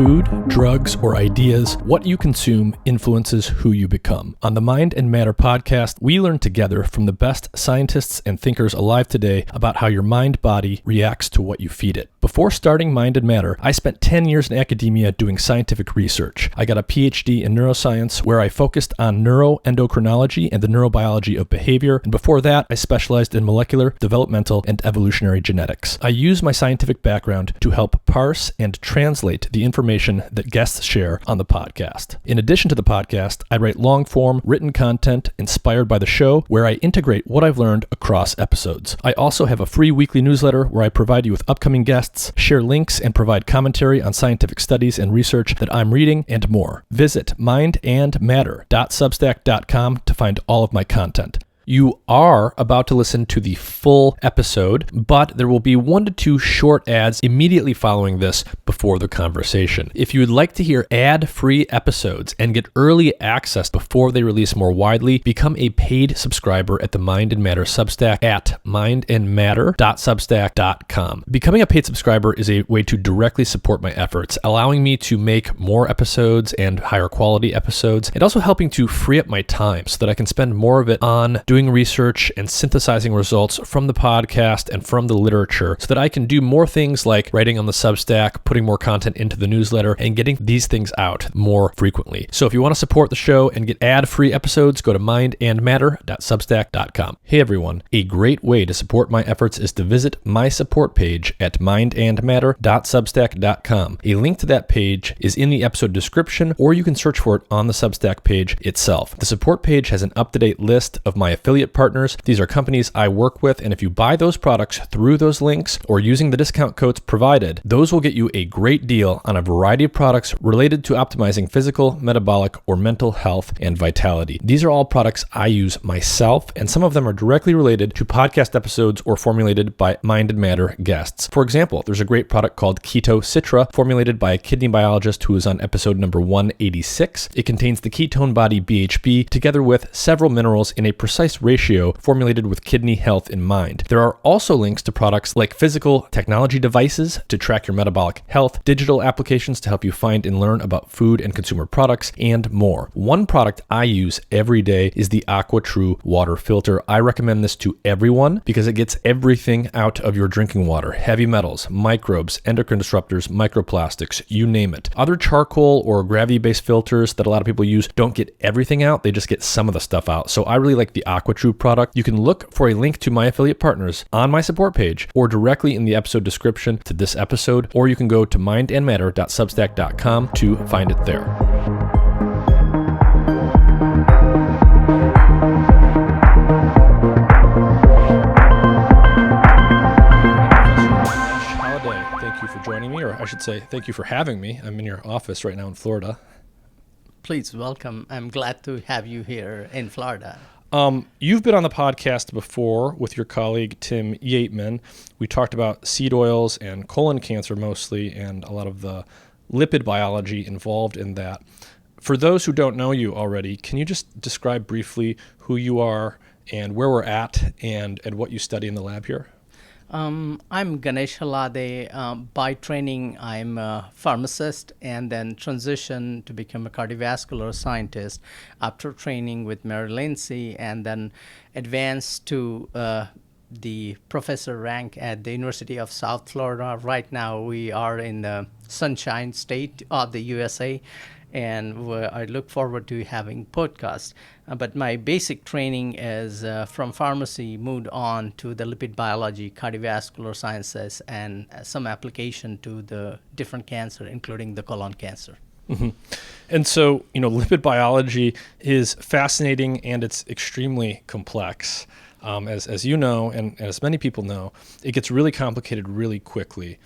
food, drugs, or ideas, what you consume influences who you become. On the Mind and Matter podcast, we learn together from the best scientists and thinkers alive today about how your mind-body reacts to what you feed it. Before starting Mind and Matter, I spent 10 years in academia doing scientific research. I got a PhD in neuroscience where I focused on neuroendocrinology and the neurobiology of behavior, and before that, I specialized in molecular, developmental, and evolutionary genetics. I use my scientific background to help parse and translate the information that guests share on the podcast. In addition to the podcast, I write long-form written content inspired by the show where I integrate what I've learned across episodes. I also have a free weekly newsletter where I provide you with upcoming guests, share links, and provide commentary on scientific studies and research that I'm reading, and more. Visit mindandmatter.substack.com to find all of my content. You are about to listen to the full episode, but there will be 1 to 2 short ads immediately following this before the conversation. If you would like to hear ad-free episodes and get early access before they release more widely, become a paid subscriber at the Mind and Matter Substack at mindandmatter.substack.com. Becoming a paid subscriber is a way to directly support my efforts, allowing me to make more episodes and higher quality episodes, and also helping to free up my time so that I can spend more of it on doing research and synthesizing results from the podcast and from the literature so that I can do more things like writing on the Substack, putting more content into the newsletter, and getting these things out more frequently. So if you want to support the show and get ad-free episodes, go to mindandmatter.substack.com. Hey everyone, a great way to support my efforts is to visit my support page at mindandmatter.substack.com. A link to that page is in the episode description, or you can search for it on the Substack page itself. The support page has an up-to-date list of my affiliate partners. These are companies I work with, and if you buy those products through those links or using the discount codes provided, those will get you a great deal on a variety of products related to optimizing physical, metabolic, or mental health and vitality. These are all products I use myself, and some of them are directly related to podcast episodes or formulated by Mind and Matter guests. For example, there's a great product called Keto Citra, formulated by a kidney biologist who is on episode number 186. It contains the ketone body BHB together with several minerals in a precise ratio formulated with kidney health in mind. There are also links to products like physical technology devices to track your metabolic health, digital applications to help you find and learn about food and consumer products, and more. One product I use every day is the AquaTrue water filter. I recommend this to everyone because it gets everything out of your drinking water: heavy metals, microbes, endocrine disruptors, microplastics, you name it. Other charcoal or gravity-based filters that a lot of people use don't get everything out, they just get some of the stuff out. So I really like the AquaTrue product. You can look for a link to my affiliate partners on my support page or directly in the episode description to this episode, or you can go to mindandmatter.substack.com to find it there. Ganesh Halade, thank you for joining me, or I should say thank you for having me. I'm in your office right now in Florida. Please welcome. I'm glad to have you here in Florida. You've been on the podcast before with your colleague, Tim Yateman. We talked about seed oils and colon cancer mostly, and a lot of the lipid biology involved in that. For those who don't know you already, can you just describe briefly who you are and where we're at and what you study in the lab here? I'm Ganesh Halade. By training, I'm a pharmacist and then transitioned to become a cardiovascular scientist after training with Mary Lindsay, and then advanced to the professor rank at the University of South Florida. Right now, we are in the Sunshine State of the USA, and I look forward to having podcasts. But my basic training is from pharmacy, moved on to the lipid biology, cardiovascular sciences, and some application to the different cancer, including the colon cancer. Mm-hmm. And so, lipid biology is fascinating and it's extremely complex. As you know, and as many people know, it gets really complicated really quickly.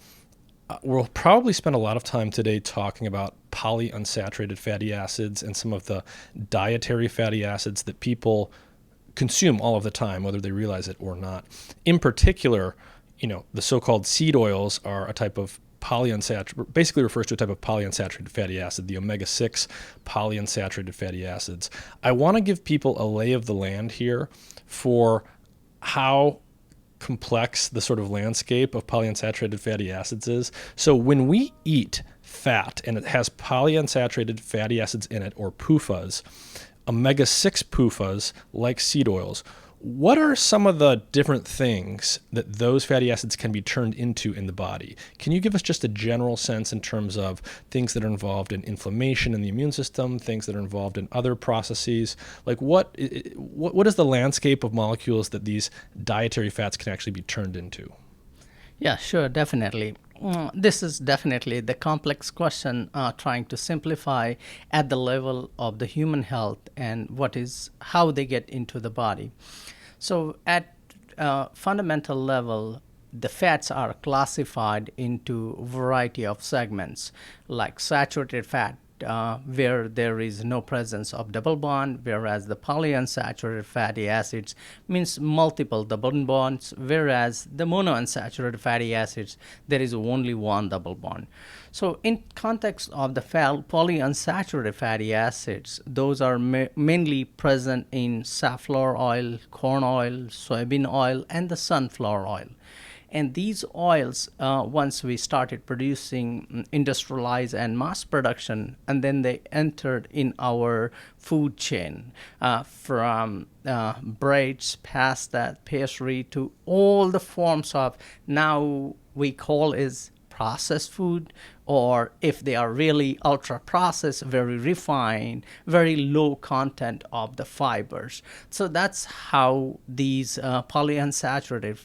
We'll probably spend a lot of time today talking about polyunsaturated fatty acids and some of the dietary fatty acids that people consume all of the time, whether they realize it or not. In particular, the so-called seed oils are a type of polyunsaturated, basically refers to a type of polyunsaturated fatty acid, the Omega-6 polyunsaturated fatty acids. I want to give people a lay of the land here for how complex the sort of landscape of polyunsaturated fatty acids is. So when we eat fat, and it has polyunsaturated fatty acids in it, or PUFAs, omega-6 PUFAs, like seed oils. What are some of the different things that those fatty acids can be turned into in the body? Can you give us just a general sense in terms of things that are involved in inflammation in the immune system, things that are involved in other processes? Like what is the landscape of molecules that these dietary fats can actually be turned into? Yeah, sure, definitely. This is definitely the complex question, trying to simplify at the level of the human health and how they get into the body. So at fundamental level, the fats are classified into a variety of segments, like saturated fat, where there is no presence of double bond, whereas the polyunsaturated fatty acids means multiple double bonds, whereas the monounsaturated fatty acids, there is only one double bond. So in context of the polyunsaturated fatty acids, those are mainly present in safflower oil, corn oil, soybean oil, and the sunflower oil. And these oils, once we started producing industrialized and mass production, and then they entered in our food chain, from breads, pasta, pastry, to all the forms of now we call is processed food, or if they are really ultra processed, very refined, very low content of the fibers. So that's how these polyunsaturated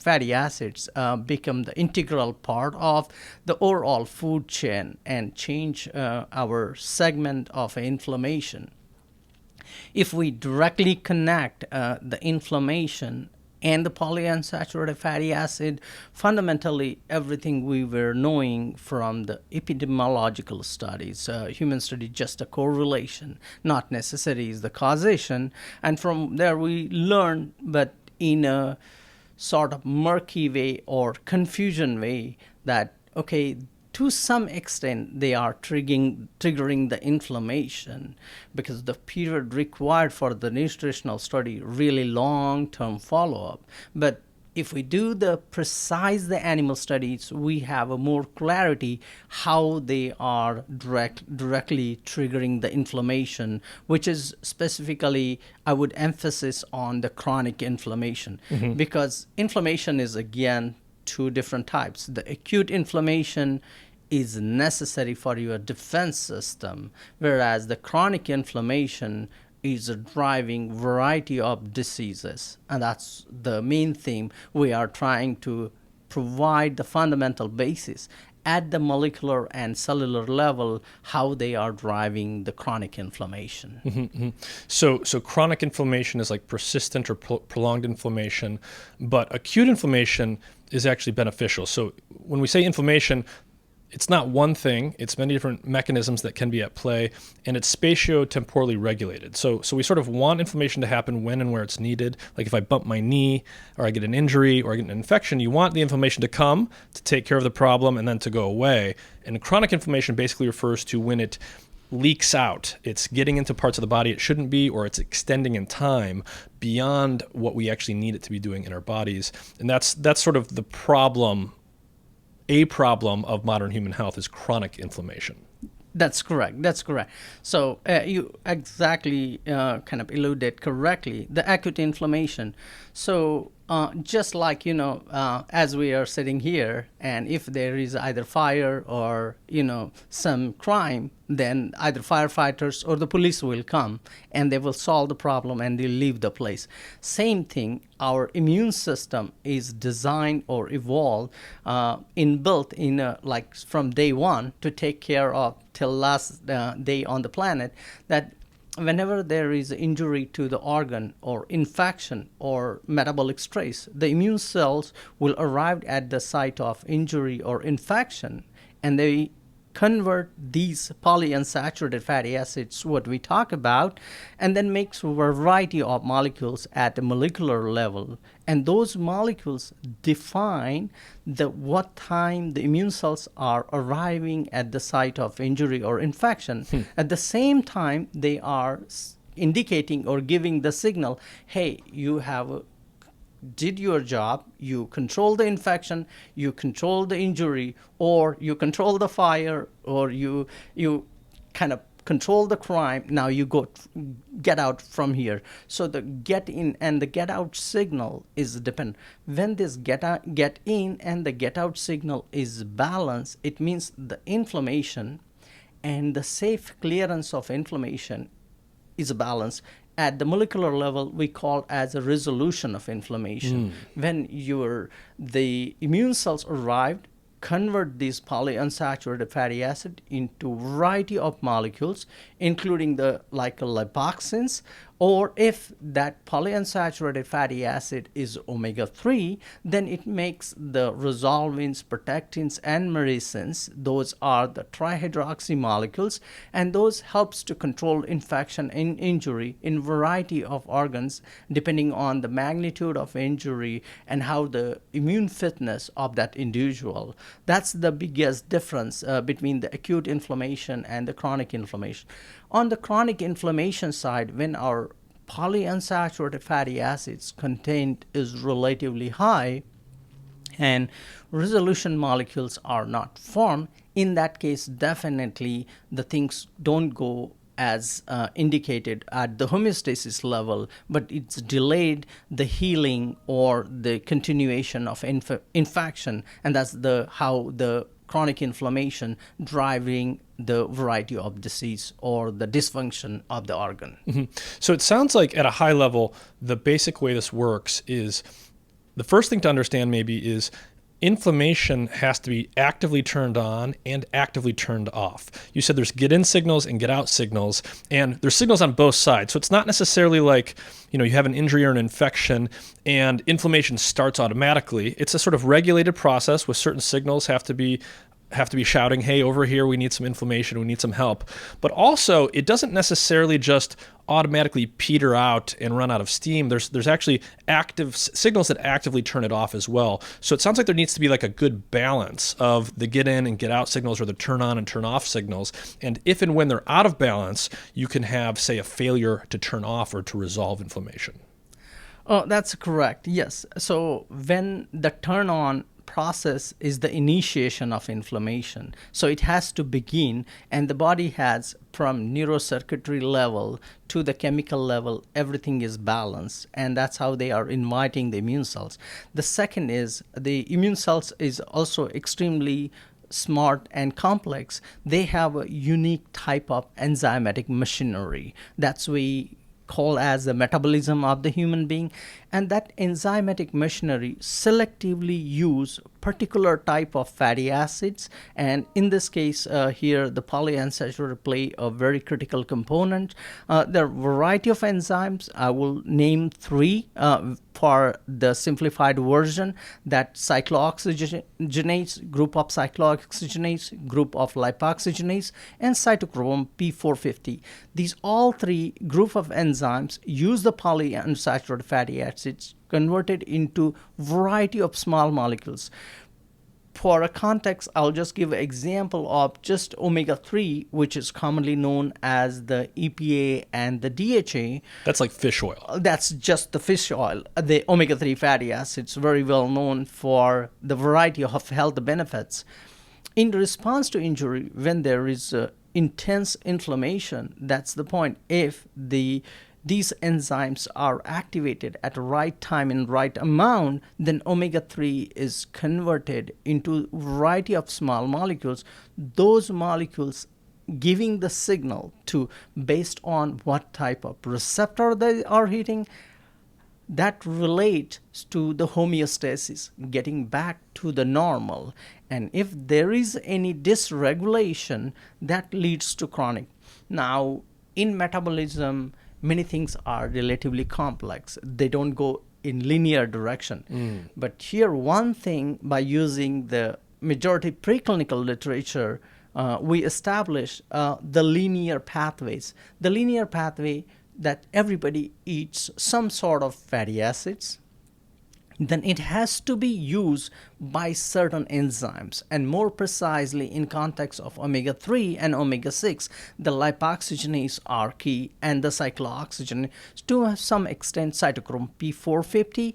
fatty acids become the integral part of the overall food chain and change our segment of inflammation. If we directly connect the inflammation and the polyunsaturated fatty acid, fundamentally everything we were knowing from the epidemiological studies, human study, just a correlation, not necessarily is the causation. And from there we learn, but in a sort of murky way or confusion way, that okay, to some extent they are triggering the inflammation, because the period required for the nutritional study really long-term follow-up. But if we do the animal studies, we have a more clarity how they are directly triggering the inflammation, which is specifically, I would emphasize on the chronic inflammation, because inflammation is, again, two different types. The acute inflammation is necessary for your defense system, whereas the chronic inflammation is driving variety of diseases. And that's the main theme. We are trying to provide the fundamental basis at the molecular and cellular level, how they are driving the chronic inflammation. So chronic inflammation is like persistent or prolonged inflammation, but acute inflammation is actually beneficial. So when we say inflammation, it's not one thing, it's many different mechanisms that can be at play, and it's spatiotemporally regulated. So we sort of want inflammation to happen when and where it's needed. Like if I bump my knee, or I get an injury, or I get an infection, you want the inflammation to come to take care of the problem and then to go away. And chronic inflammation basically refers to when it leaks out. It's getting into parts of the body it shouldn't be, or it's extending in time beyond what we actually need it to be doing in our bodies. And that's sort of the problem. A problem of modern human health is chronic inflammation. That's correct. So you exactly kind of alluded correctly, the acute inflammation. So just like, as we are sitting here, and if there is either fire or, some crime, then either firefighters or the police will come and they will solve the problem and they'll leave the place. Same thing, our immune system is designed or evolved, inbuilt in like from day one to take care of till last day on the planet, that whenever there is injury to the organ or infection or metabolic stress, the immune cells will arrive at the site of injury or infection, and they convert these polyunsaturated fatty acids, what we talk about, and then makes a variety of molecules at the molecular level. And those molecules define what time the immune cells are arriving at the site of injury or infection. At the same time, they are indicating or giving the signal, hey, you have did your job, you control the infection, you control the injury, or you control the fire, or you kind of control the crime. Now you get out from here. So the get in and the get out signal is dependent. When this get in and the get out signal is balanced, it means the inflammation and the safe clearance of inflammation is balanced. At the molecular level, we call as a resolution of inflammation. When the immune cells arrived, convert these polyunsaturated fatty acid into variety of molecules, including the like lipoxins, or if that polyunsaturated fatty acid is omega-3, then it makes the resolvins, protectins, and myrisins. Those are the trihydroxy molecules, and those helps to control infection and injury in variety of organs, depending on the magnitude of injury and how the immune fitness of that individual. That's the biggest difference between the acute inflammation and the chronic inflammation. On the chronic inflammation side, when our polyunsaturated fatty acids contained is relatively high and resolution molecules are not formed, in that case, definitely the things don't go as indicated at the homeostasis level, but it's delayed the healing or the continuation of infection, and that's how the chronic inflammation driving the variety of disease or the dysfunction of the organ. So it sounds like at a high level, the basic way this works is the first thing to understand maybe is inflammation has to be actively turned on and actively turned off. You said there's get in signals and get out signals, and there's signals on both sides. So it's not necessarily like, you have an injury or an infection and inflammation starts automatically. It's a sort of regulated process with certain signals have to be shouting, hey, over here, we need some inflammation, we need some help. But also, it doesn't necessarily just automatically peter out and run out of steam. There's actually active signals that actively turn it off as well. So it sounds like there needs to be like a good balance of the get in and get out signals or the turn on and turn off signals. And if and when they're out of balance, you can have, say, a failure to turn off or to resolve inflammation. Oh, that's correct. Yes. So when the turn on process is the initiation of inflammation. So it has to begin, and the body has, from neurocircuitry level to the chemical level, everything is balanced, and that's how they are inviting the immune cells. The second is the immune cells is also extremely smart and complex. They have a unique type of enzymatic machinery. That's we call as the metabolism of the human being, and that enzymatic machinery selectively use particular type of fatty acids, and in this case here the polyunsaturated play a very critical component. There are a variety of enzymes. I will name three for the simplified version: that cyclooxygenase, group of cyclooxygenase, group of lipoxygenase, and cytochrome P450. These all three group of enzymes use the polyunsaturated fatty acids converted into variety of small molecules. For a context, I'll just give an example of just omega-3, which is commonly known as the EPA and the DHA. That's like fish oil. That's just the fish oil. The omega-3 fatty acids, very well known for the variety of health benefits. In response to injury, when there is intense inflammation, that's the point. If these enzymes are activated at the right time and right amount, then omega-3 is converted into a variety of small molecules. Those molecules giving the signal to, based on what type of receptor they are hitting, that relates to the homeostasis, getting back to the normal. And if there is any dysregulation, that leads to chronic. Now, in metabolism, many things are relatively complex. They don't go in linear direction. But here, one thing, by using the majority preclinical literature, we establish the linear pathways. The linear pathway that everybody eats some sort of fatty acids, then it has to be used by certain enzymes, and more precisely in context of omega-3 and omega-6, the lipoxygenase are key, and the cyclooxygenase, to some extent cytochrome P450,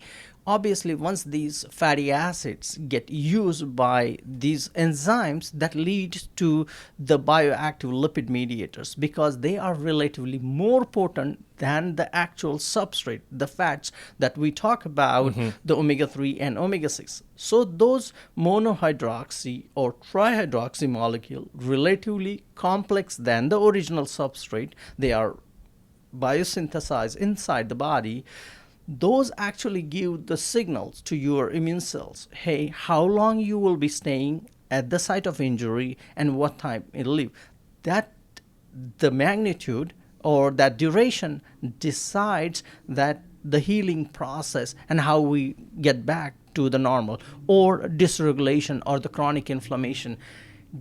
obviously once these fatty acids get used by these enzymes, that leads to the bioactive lipid mediators, because they are relatively more potent than the actual substrate, the fats that we talk about, the omega-3 and omega-6. So those monohydroxy or trihydroxy molecule, relatively complex than the original substrate, they are biosynthesized inside the body. Those actually give the signals to your immune cells. Hey, how long you will be staying at the site of injury and what time it'll leave. That the magnitude or that duration decides that the healing process and how we get back to the normal, or dysregulation or the chronic inflammation.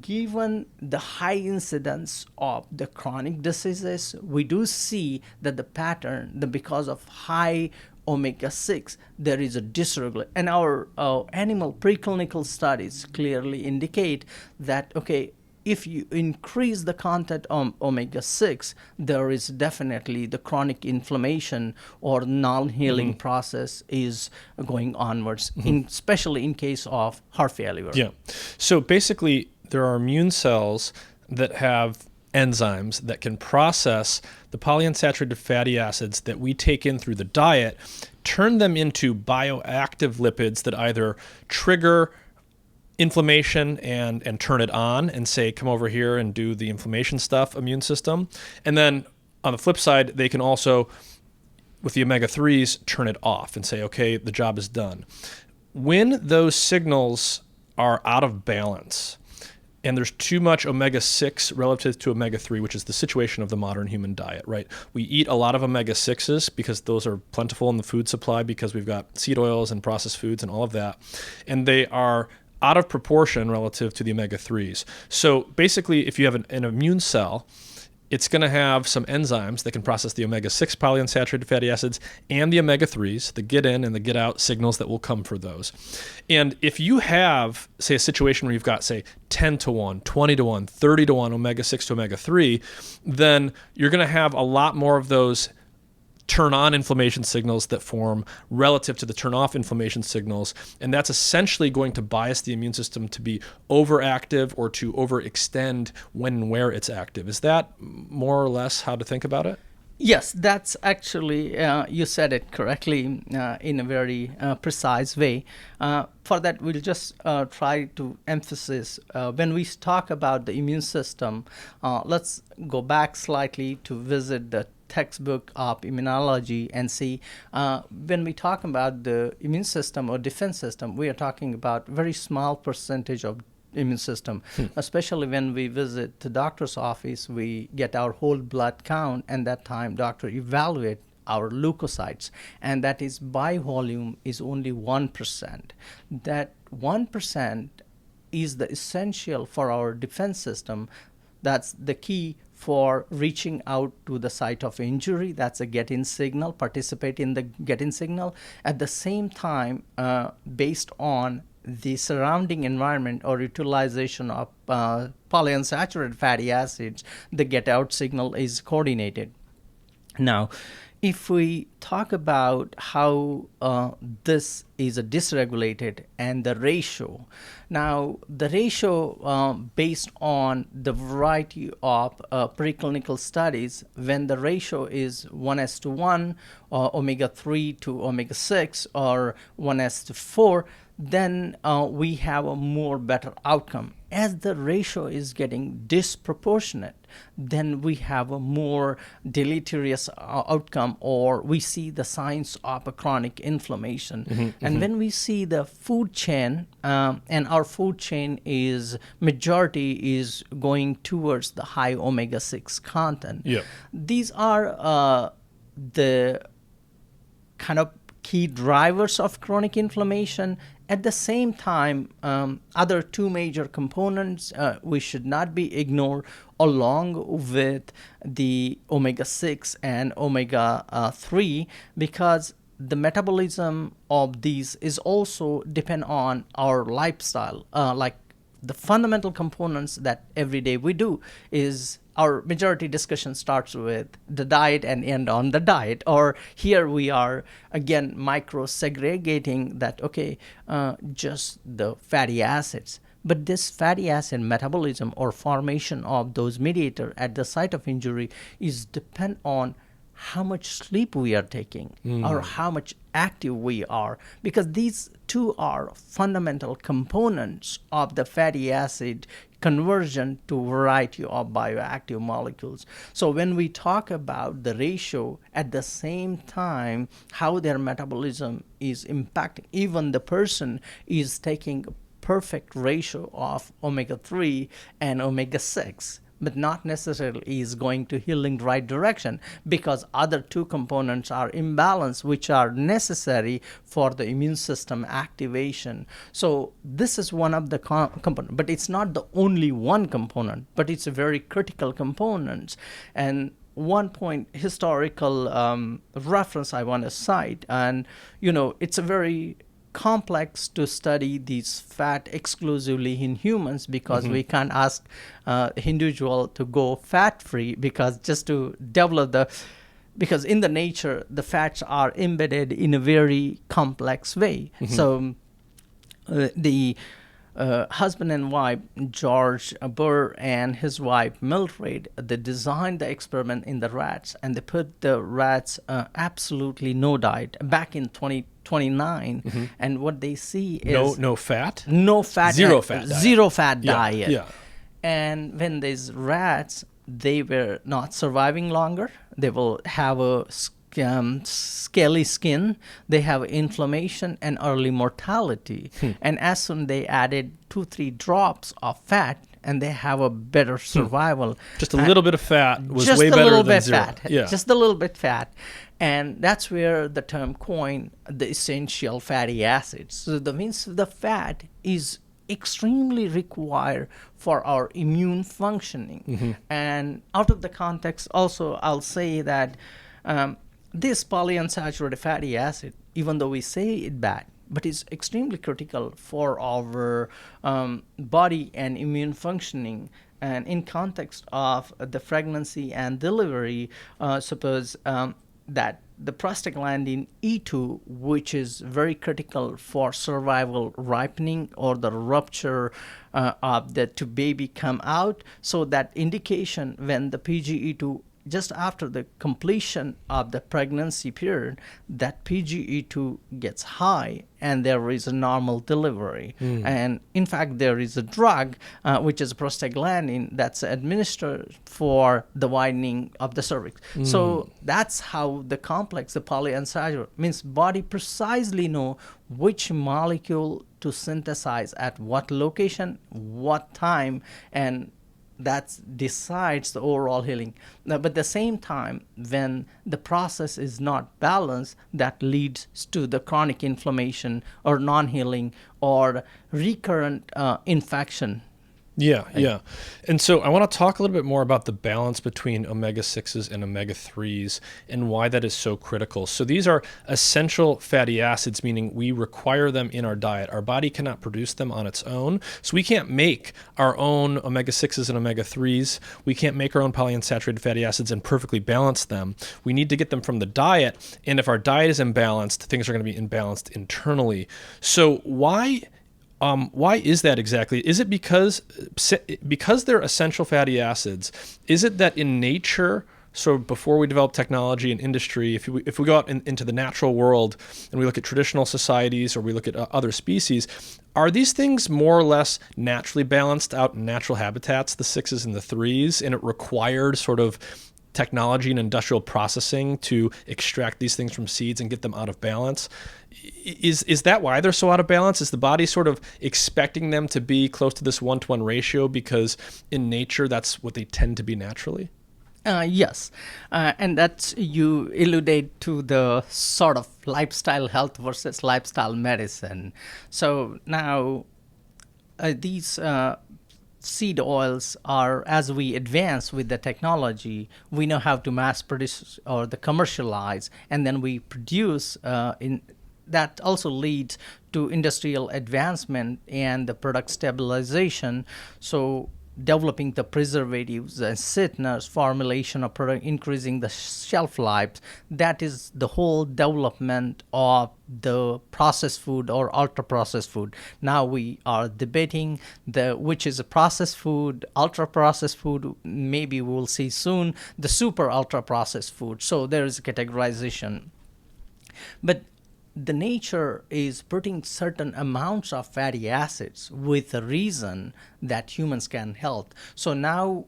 Given the high incidence of the chronic diseases, we do see that the pattern, because of high omega-6, there is a dysregulation. And our animal preclinical studies clearly indicate that, okay, if you increase the content of omega-6, there is definitely the chronic inflammation or non-healing process is going onwards, especially in case of heart failure. Yeah. So basically, there are immune cells that have enzymes that can process the polyunsaturated fatty acids that we take in through the diet, turn them into bioactive lipids that either trigger inflammation and turn it on and say, come over here and do the inflammation stuff, immune system. And then on the flip side, they can also, with the omega-3s, turn it off and say, okay, the job is done. When those signals are out of balance, and there's too much omega-6 relative to omega-3, which is the situation of the modern human diet, right? We eat a lot of omega-6s because those are plentiful in the food supply, because we've got seed oils and processed foods and all of that. And they are out of proportion relative to the omega-3s. So basically, if you have an immune cell, it's going to have some enzymes that can process the omega-6 polyunsaturated fatty acids and the omega-3s, the get in and the get out signals that will come for those. And if you have, say, a situation where you've got, say, 10 to 1, 20 to 1, 30 to 1 omega-6 to omega-3, then you're going to have a lot more of those turn on inflammation signals that form relative to the turn off inflammation signals. And that's essentially going to bias the immune system to be overactive or to overextend when and where it's active. Is that more or less how to think about it? Yes, that's actually, you said it correctly in a very precise way. For that, we'll just try to emphasize when we talk about the immune system, let's go back slightly to visit the textbook of immunology and see when we talk about the immune system or defense system, we are talking about very small percentage of immune system. Especially when we visit the doctor's office, we get our whole blood count, and that time doctor evaluate our leukocytes, and that is by volume is only 1%. That 1% is the essential for our defense system. That's the key for reaching out to the site of injury. That's a get-in signal, participate in the get-in signal. At the same time, based on the surrounding environment or utilization of polyunsaturated fatty acids, the get-out signal is coordinated. Now, if we talk about how this is a dysregulated and the ratio, now the ratio based on the variety of preclinical studies, when the ratio is 1:1, omega-3 to omega-6, or 1:4, then we have a more better outcome. As the ratio is getting disproportionate, then we have a more deleterious outcome, or we see the signs of a chronic inflammation. And when we see the food chain, and our food chain is majority is going towards the high omega-6 content. Yeah. These are the kind of key drivers of chronic inflammation. At the same time, other two major components we should not be ignored, along with the omega-6 and omega-3, because the metabolism of these is also depend on our lifestyle. Like the fundamental components that every day we do is our majority discussion starts with the diet and end on the diet. Or here we are again micro segregating that, okay, just the fatty acids. But this fatty acid metabolism or formation of those mediator at the site of injury is depend on how much sleep we are taking or how much active we are, because these two are fundamental components of the fatty acid conversion to variety of bioactive molecules. So when we talk about the ratio at the same time, how their metabolism is impacting, even the person is taking a perfect ratio of omega-3 and omega-6, but not necessarily is going to heal in the right direction, because other two components are imbalanced, which are necessary for the immune system activation. So this is one of the components, but it's not the only one component, but it's a very critical component. And one point, historical reference I want to cite, and it's a very complex to study these fat exclusively in humans, because we can't ask individual to go fat free, because just to develop because in the nature the fats are embedded in a very complex way. So the husband and wife, George Burr and his wife Mildred, they designed the experiment in the rats, and they put the rats absolutely no diet back in 2029, and what they see is no fat, zero fat Yeah, diet. yeah. And when these rats, they were not surviving longer. They will have a scaly skin, they have inflammation and early mortality. And as soon they added 2-3 drops of fat, and they have a better survival. Just a little bit of fat was just way a better little than bit zero. fat. Yeah. Just a little bit fat. And that's where the term coined the essential fatty acids. So that means the fat is extremely required for our immune functioning. And out of the context also, I'll say that this polyunsaturated fatty acid, even though we say it bad, but it's extremely critical for our body and immune functioning. And in context of the pregnancy and delivery, suppose that the prostaglandin E2, which is very critical for survival ripening or the rupture of the to baby come out, so that indication when the PGE2 just after the completion of the pregnancy period, that PGE2 gets high and there is a normal delivery. And in fact, there is a drug, which is prostaglandin, that's administered for the widening of the cervix. So that's how the complex, the polyunsaturated, means body precisely know which molecule to synthesize at what location, what time, and that decides the overall healing. But at the same time, when the process is not balanced, that leads to the chronic inflammation or non-healing or recurrent infection. Yeah. And so I want to talk a little bit more about the balance between omega-6s and omega-3s and why that is so critical. So these are essential fatty acids, meaning we require them in our diet. Our body cannot produce them on its own. So we can't make our own omega-6s and omega-3s. We can't make our own polyunsaturated fatty acids and perfectly balance them. We need to get them from the diet. And if our diet is imbalanced, things are going to be imbalanced internally. So why is that exactly? Is it because they're essential fatty acids? Is it that in nature, so before we develop technology and industry, if we go out into the natural world and we look at traditional societies or we look at other species, are these things more or less naturally balanced out in natural habitats, the 6s and the 3s, and it required sort of technology and industrial processing to extract these things from seeds and get them out of balance? Is that why they're so out of balance? Is the body sort of expecting them to be close to this 1-to-1 ratio because in nature that's what they tend to be naturally? Yes, and that's, you alluded to the sort of lifestyle health versus lifestyle medicine. So now these seed oils are, as we advance with the technology, we know how to mass produce or the commercialize, and then we produce in that also leads to industrial advancement and the product stabilization. So developing the preservatives and sweeteners, formulation of product, increasing the shelf life. That is the whole development of the processed food or ultra processed food. Now we are debating which is a processed food, ultra processed food. Maybe we'll see soon the super ultra processed food. So there is a categorization. But the nature is putting certain amounts of fatty acids with the reason that humans can health. So now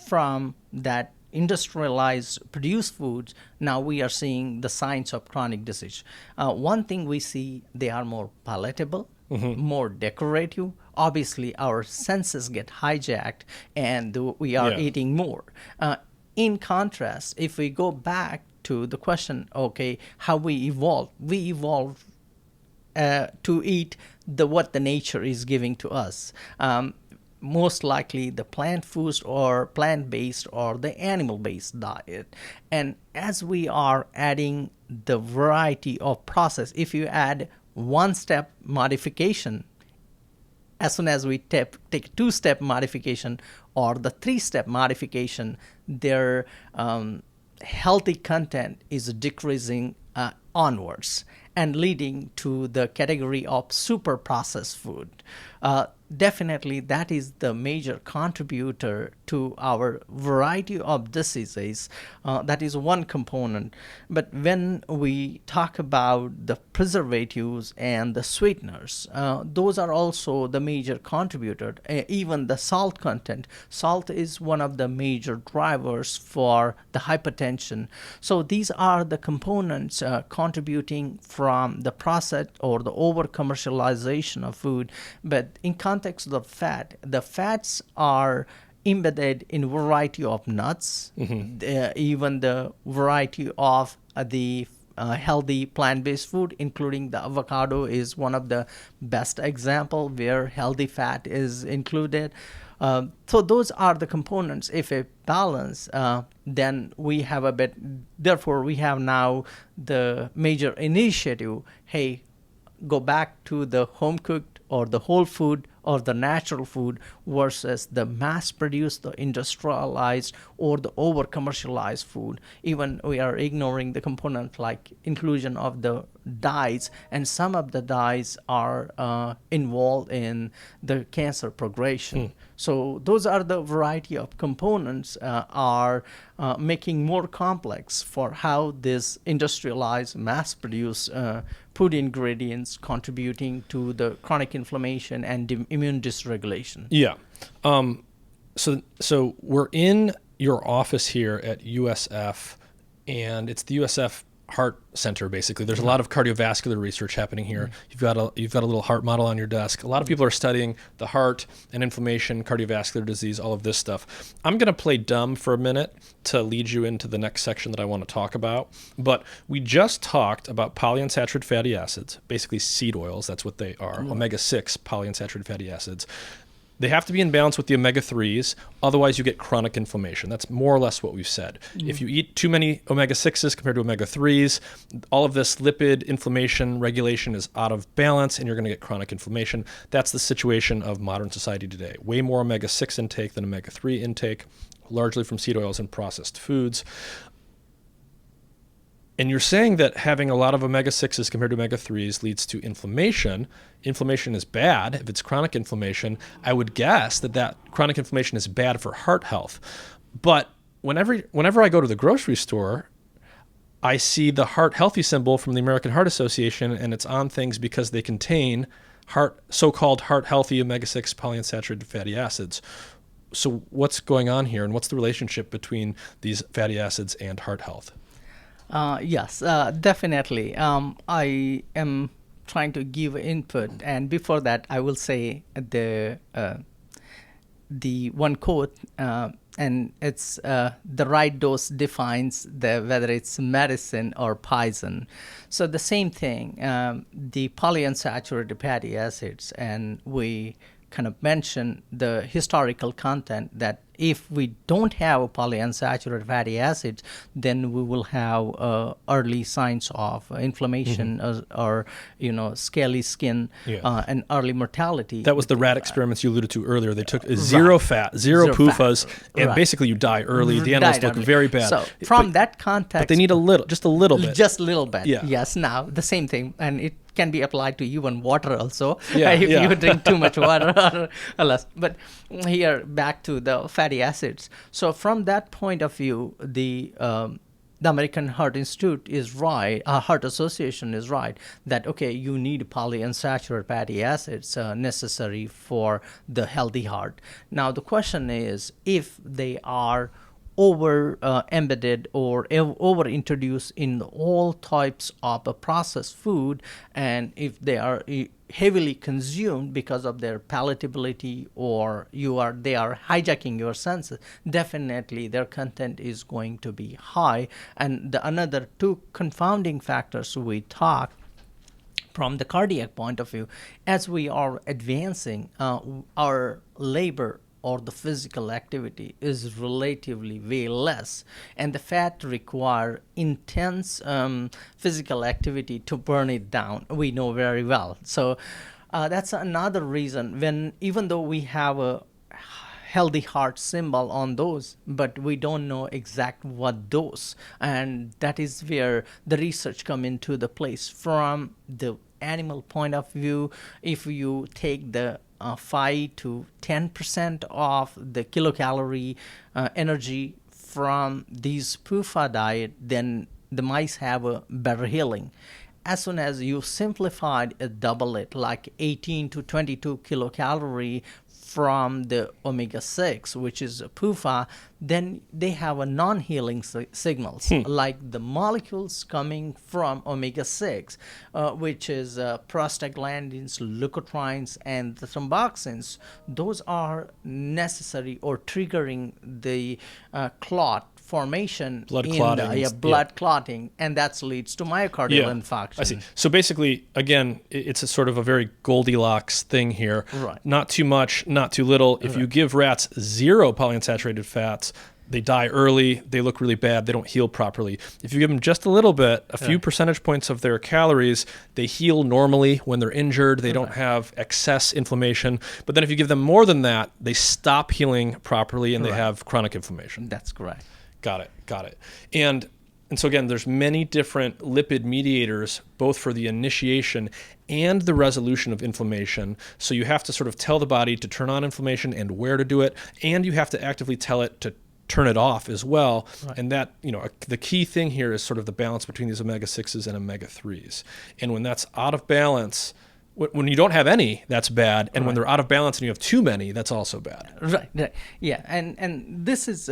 from that industrialized produced foods, now we are seeing the signs of chronic disease. One thing we see, they are more palatable, more decorative. Obviously, our senses get hijacked and we are eating more. In contrast, if we go back to the question, okay, how we evolved to eat what the nature is giving to us. Most likely the plant foods or plant-based or the animal-based diet. And as we are adding the variety of process, if you add one-step modification, as soon as we take a two-step modification or the three-step modification, their healthy content is decreasing onwards and leading to the category of super processed food. Definitely that is the major contributor to our variety of diseases. That is one component. But when we talk about the preservatives and the sweeteners, those are also the major contributor. Even the salt content. Salt is one of the major drivers for the hypertension. So these are the components contributing from the process or the over commercialization of food. But in context of fat, the fats are embedded in a variety of nuts, even the variety of the healthy plant-based food, including the avocado is one of the best example where healthy fat is included. So those are the components. If a balance, then we have a bit. Therefore, we have now the major initiative. Hey, go back to the home cooked or the whole food or the natural food versus the mass-produced, the industrialized, or the over-commercialized food. Even we are ignoring the component like inclusion of the dyes, and some of the dyes are involved in the cancer progression. So those are the variety of components are making more complex for how this industrialized, mass-produced food ingredients contributing to the chronic inflammation and immune dysregulation. Yeah. So we're in your office here at USF, and it's the USF Heart Center. Basically, there's a lot of cardiovascular research happening here. You've got a little heart model on your desk. A lot of people are studying the heart and inflammation, cardiovascular disease, all of this stuff. I'm going to play dumb for a minute to lead you into the next section that I want to talk about. But we just talked about polyunsaturated fatty acids, basically seed oils. That's what they are. Omega-6 polyunsaturated fatty acids. They have to be in balance with the omega-3s, otherwise you get chronic inflammation. That's more or less what we've said. If you eat too many omega-6s compared to omega-3s, all of this lipid inflammation regulation is out of balance and you're going to get chronic inflammation. That's the situation of modern society today. Way more omega-6 intake than omega-3 intake, largely from seed oils and processed foods. And you're saying that having a lot of omega-6s compared to omega-3s leads to inflammation. Inflammation is bad. If it's chronic inflammation, I would guess that chronic inflammation is bad for heart health. But whenever I go to the grocery store, I see the heart healthy symbol from the American Heart Association, and it's on things because they contain so-called heart healthy omega-6 polyunsaturated fatty acids. So what's going on here, and what's the relationship between these fatty acids and heart health? Yes, definitely. I am trying to give input, and before that, I will say the one quote, and it's the right dose defines whether it's medicine or poison. So the same thing, the polyunsaturated fatty acids, and we kind of mention the historical content that if we don't have polyunsaturated fatty acids, then we will have early signs of inflammation or scaly skin and early mortality. That was the rat experiments you alluded to earlier. They took zero fat, zero PUFAs, and basically you die early. The animals look very bad. So from that context, but they need just a little bit. Just a little bit. Yeah. Yes. Now the same thing, and it can be applied to even water also. Yeah, if yeah. you drink too much water or less. But here back to the fatty acids. So from that point of view, the American Heart Institute is right, Heart Association is right, that, okay, you need polyunsaturated fatty acids necessary for the healthy heart. Now, the question is, if they are over embedded or over introduced in all types of processed food, and if they are heavily consumed because of their palatability, or they are hijacking your senses, definitely their content is going to be high. And the another two confounding factors we talk from the cardiac point of view, as we are advancing, our labor or the physical activity is relatively way less, and the fat require intense physical activity to burn it down. We know very well. So that's another reason, even though we have a healthy heart symbol on those, but we don't know exact what dose, and that is where the research come into the place. From the animal point of view, if you take the 5 to 10% of the kilocalorie energy from these PUFA diet, then the mice have a better healing. As soon as you simplified double it, like 18 to 22 kilocalorie from the Omega-6, which is a PUFA, then they have a non-healing signals, like the molecules coming from Omega-6, which is prostaglandins, leukotrienes, and the thromboxans. Those are necessary or triggering the clot formation, blood clotting, blood clotting, and that leads to myocardial infarction. I see. So basically, again, it's a sort of a very Goldilocks thing here. Right. Not too much, not too little. If you give rats zero polyunsaturated fats, they die early, they look really bad, they don't heal properly. If you give them just a little bit, a few percentage points of their calories, they heal normally when they're injured, they don't have excess inflammation. But then if you give them more than that, they stop healing properly and they have chronic inflammation. That's correct. Got it. And so again, there's many different lipid mediators, both for the initiation and the resolution of inflammation. So you have to sort of tell the body to turn on inflammation and where to do it, and you have to actively tell it to turn it off as well. Right. And that, the key thing here is sort of the balance between these omega-6s and omega-3s. And when that's out of balance, when you don't have any, that's bad. And when they're out of balance and you have too many, that's also bad. Right. Yeah. And this is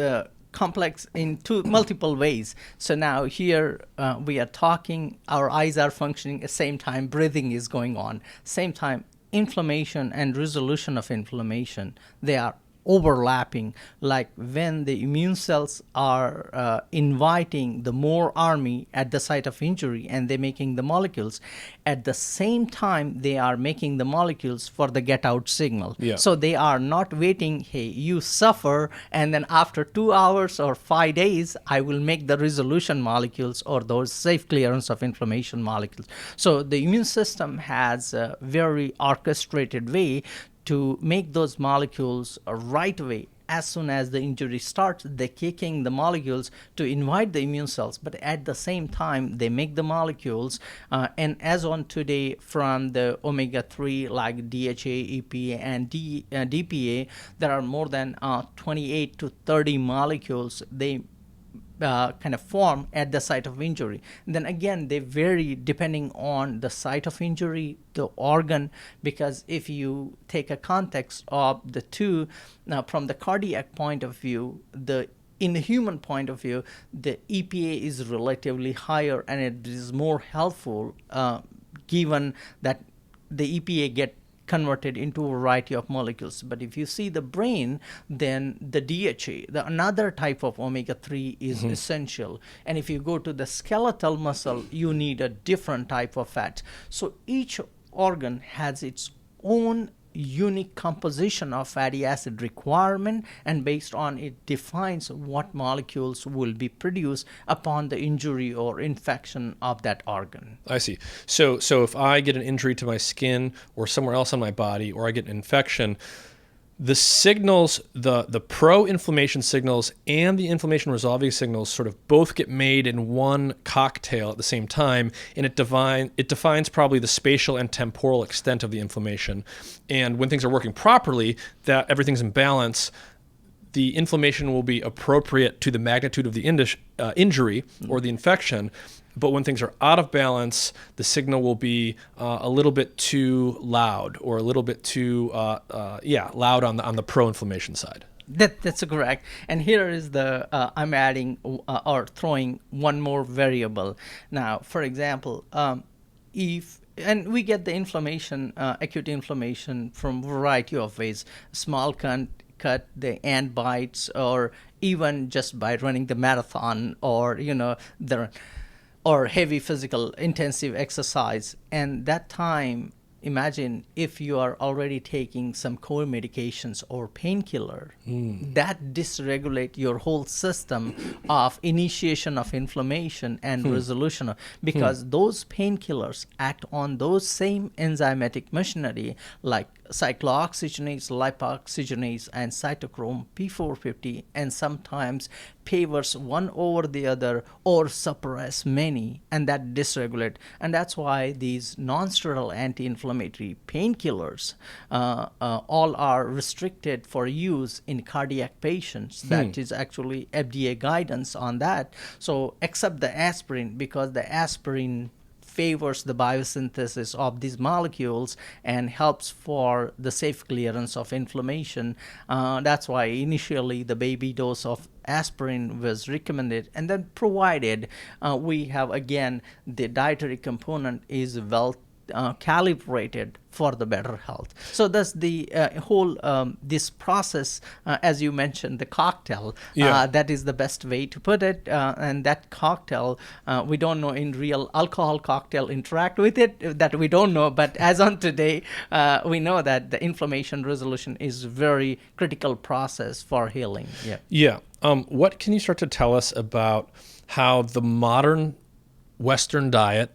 complex in multiple ways. So now here we are talking, our eyes are functioning at the same time, breathing is going on. Same time, inflammation and resolution of inflammation, they are overlapping. Like when the immune cells are inviting the more army at the site of injury and they're making the molecules, at the same time they are making the molecules for the get out signal. So they are not waiting, hey, you suffer, and then after 2 hours or 5 days I will make the resolution molecules or those safe clearance of inflammation molecules. So the immune system has a very orchestrated way to make those molecules a right way. As soon as the injury starts, they're kicking the molecules to invite the immune cells, but at the same time, they make the molecules. And as on today, from the omega-3 like DHA, EPA, and DPA, there are more than 28 to 30 molecules they kind of form at the site of injury. And then again, they vary depending on the site of injury, the organ, because if you take a context of the two, now from the cardiac point of view, in the human point of view, the EPA is relatively higher and it is more helpful given that the EPA get converted into a variety of molecules. But if you see the brain, then the DHA, another type of omega-3 is essential. And if you go to the skeletal muscle, you need a different type of fat. So each organ has its own unique composition of fatty acid requirement, and based on it defines what molecules will be produced upon the injury or infection of that organ. I see. So if I get an injury to my skin or somewhere else on my body, or I get an infection, the signals, the pro-inflammation signals and the inflammation resolving signals sort of both get made in one cocktail at the same time, and it defines probably the spatial and temporal extent of the inflammation. And when things are working properly, that everything's in balance, the inflammation will be appropriate to the magnitude of the injury or the infection. But when things are out of balance, the signal will be a little bit too loud, or a little bit too loud on the pro-inflammation side. That's correct. And here is the I'm adding or throwing one more variable. Now, for example, and we get the inflammation, acute inflammation, from a variety of ways: small cut, the ant bites, or even just by running the marathon, or or heavy physical intensive exercise. And that time, imagine if you are already taking some core medications or painkiller, that dysregulate your whole system of initiation of inflammation and resolution of, because those painkillers act on those same enzymatic machinery like cyclooxygenase, lipoxygenase, and cytochrome P450, and sometimes favors one over the other or suppress many, and that dysregulate. And that's why these non-steroidal anti-inflammatory painkillers all are restricted for use in cardiac patients. That is actually FDA guidance on that. So except the aspirin, because the aspirin favors the biosynthesis of these molecules and helps for the safe clearance of inflammation. That's why initially the baby dose of aspirin was recommended, and then provided we have, again, the dietary component is well calibrated for the better health. So that's the whole this process, as you mentioned, the cocktail, that is the best way to put it. And that cocktail, we don't know in real alcohol cocktail interact with it, that we don't know. But as on today, we know that the inflammation resolution is very critical process for healing. What can you start to tell us about how the modern Western diet,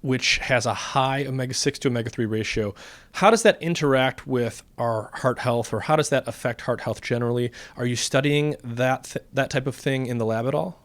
which has a high omega-6 to omega-3 ratio, how does that interact with our heart health, or how does that affect heart health generally? Are you studying that type of thing in the lab at all?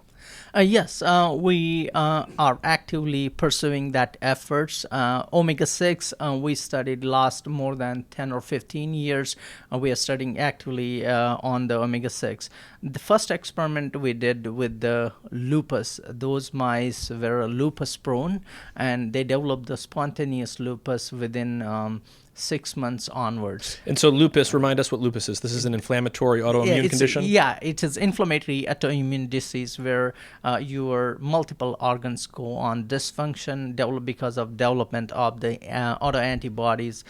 Yes, we are actively pursuing that efforts. Omega-6, we studied last more than 10 or 15 years. We are studying actively on the omega-6. The first experiment we did with the lupus, those mice were lupus prone, and they developed the spontaneous lupus within 6 months onwards. And so lupus, remind us what lupus is. This is an inflammatory autoimmune condition? Yeah, it is inflammatory autoimmune disease where your multiple organs go on dysfunction because of development of the autoantibodies.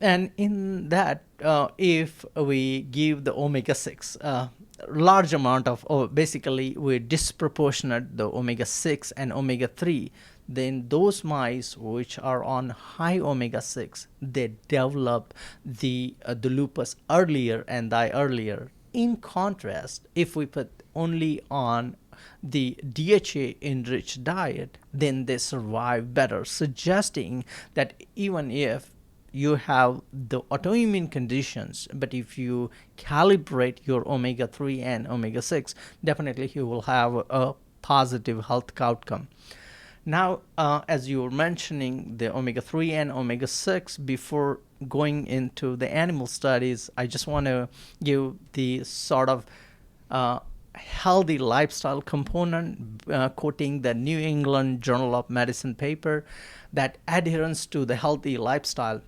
And in that, if we give the omega-6, large amount of, basically we disproportionate the omega-6 and omega-3, then those mice which are on high omega-6, they develop the lupus earlier and die earlier. In contrast, if we put only on the DHA-enriched diet, then they survive better, suggesting that even if you have the autoimmune conditions, but if you calibrate your omega-3 and omega-6, definitely you will have a positive health outcome. Now, as you were mentioning, the omega-3 and omega-6, before going into the animal studies, I just want to give the sort of healthy lifestyle component, quoting the New England Journal of Medicine paper, that adherence to the healthy lifestyle,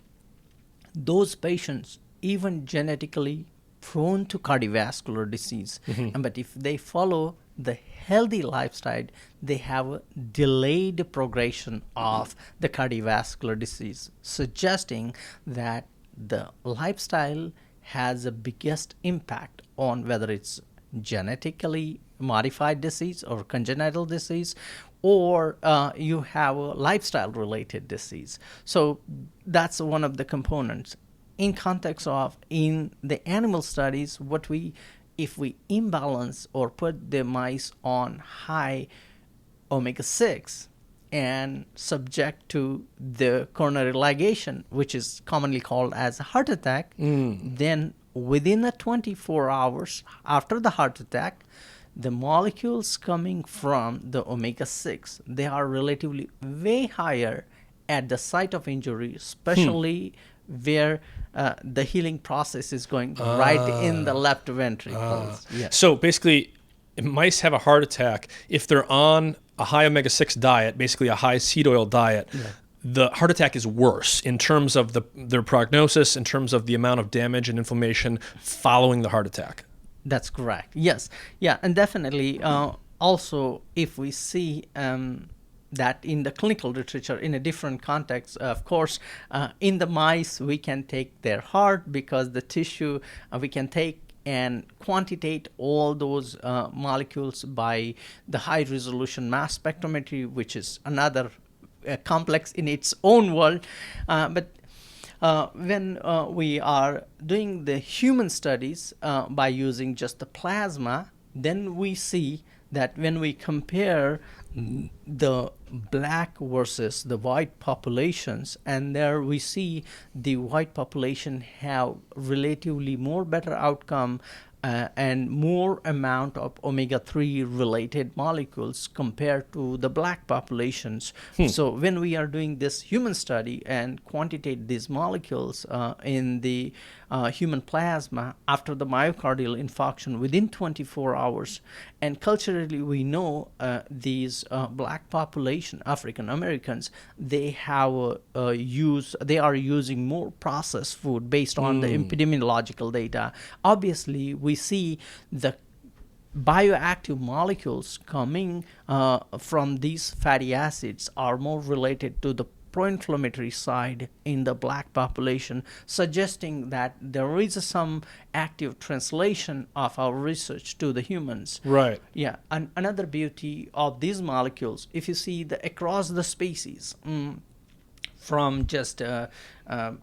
those patients, even genetically prone to cardiovascular disease, but if they follow the healthy lifestyle, they have a delayed progression of the cardiovascular disease, suggesting that the lifestyle has the biggest impact on whether it's genetically modified disease or congenital disease, or you have a lifestyle related disease. So that's one of the components. in context of in the animal studies, if we imbalance or put the mice on high omega-6 and subject to the coronary ligation, which is commonly called as a heart attack, then within the 24 hours after the heart attack, the molecules coming from the omega-6, they are relatively way higher at the site of injury, especially where the healing process is going right in the left ventricles. Yes. So basically, if mice have a heart attack, if they're on a high omega-6 diet, basically a high seed oil diet, the heart attack is worse in terms of their prognosis, in terms of the amount of damage and inflammation following the heart attack. That's correct. Yes. Yeah, and definitely also if we see that in the clinical literature in a different context, of course, in the mice, we can take their heart because the tissue we can take and quantitate all those molecules by the high resolution mass spectrometry, which is another complex in its own world. But when we are doing the human studies by using just the plasma, then we see that when we compare the black versus the white populations, and there we see the white population have relatively more better outcome and more amount of omega-3 related molecules compared to the black populations. So when we are doing this human study and quantitate these molecules in the human plasma after the myocardial infarction within 24 hours, and culturally we know these black population, African Americans, they are using more processed food based on the epidemiological data. Obviously, we see the bioactive molecules coming from these fatty acids are more related to the pro-inflammatory side in the black population, suggesting that there is some active translation of our research to the humans. Right. Yeah. And another beauty of these molecules, if you see across the species, from just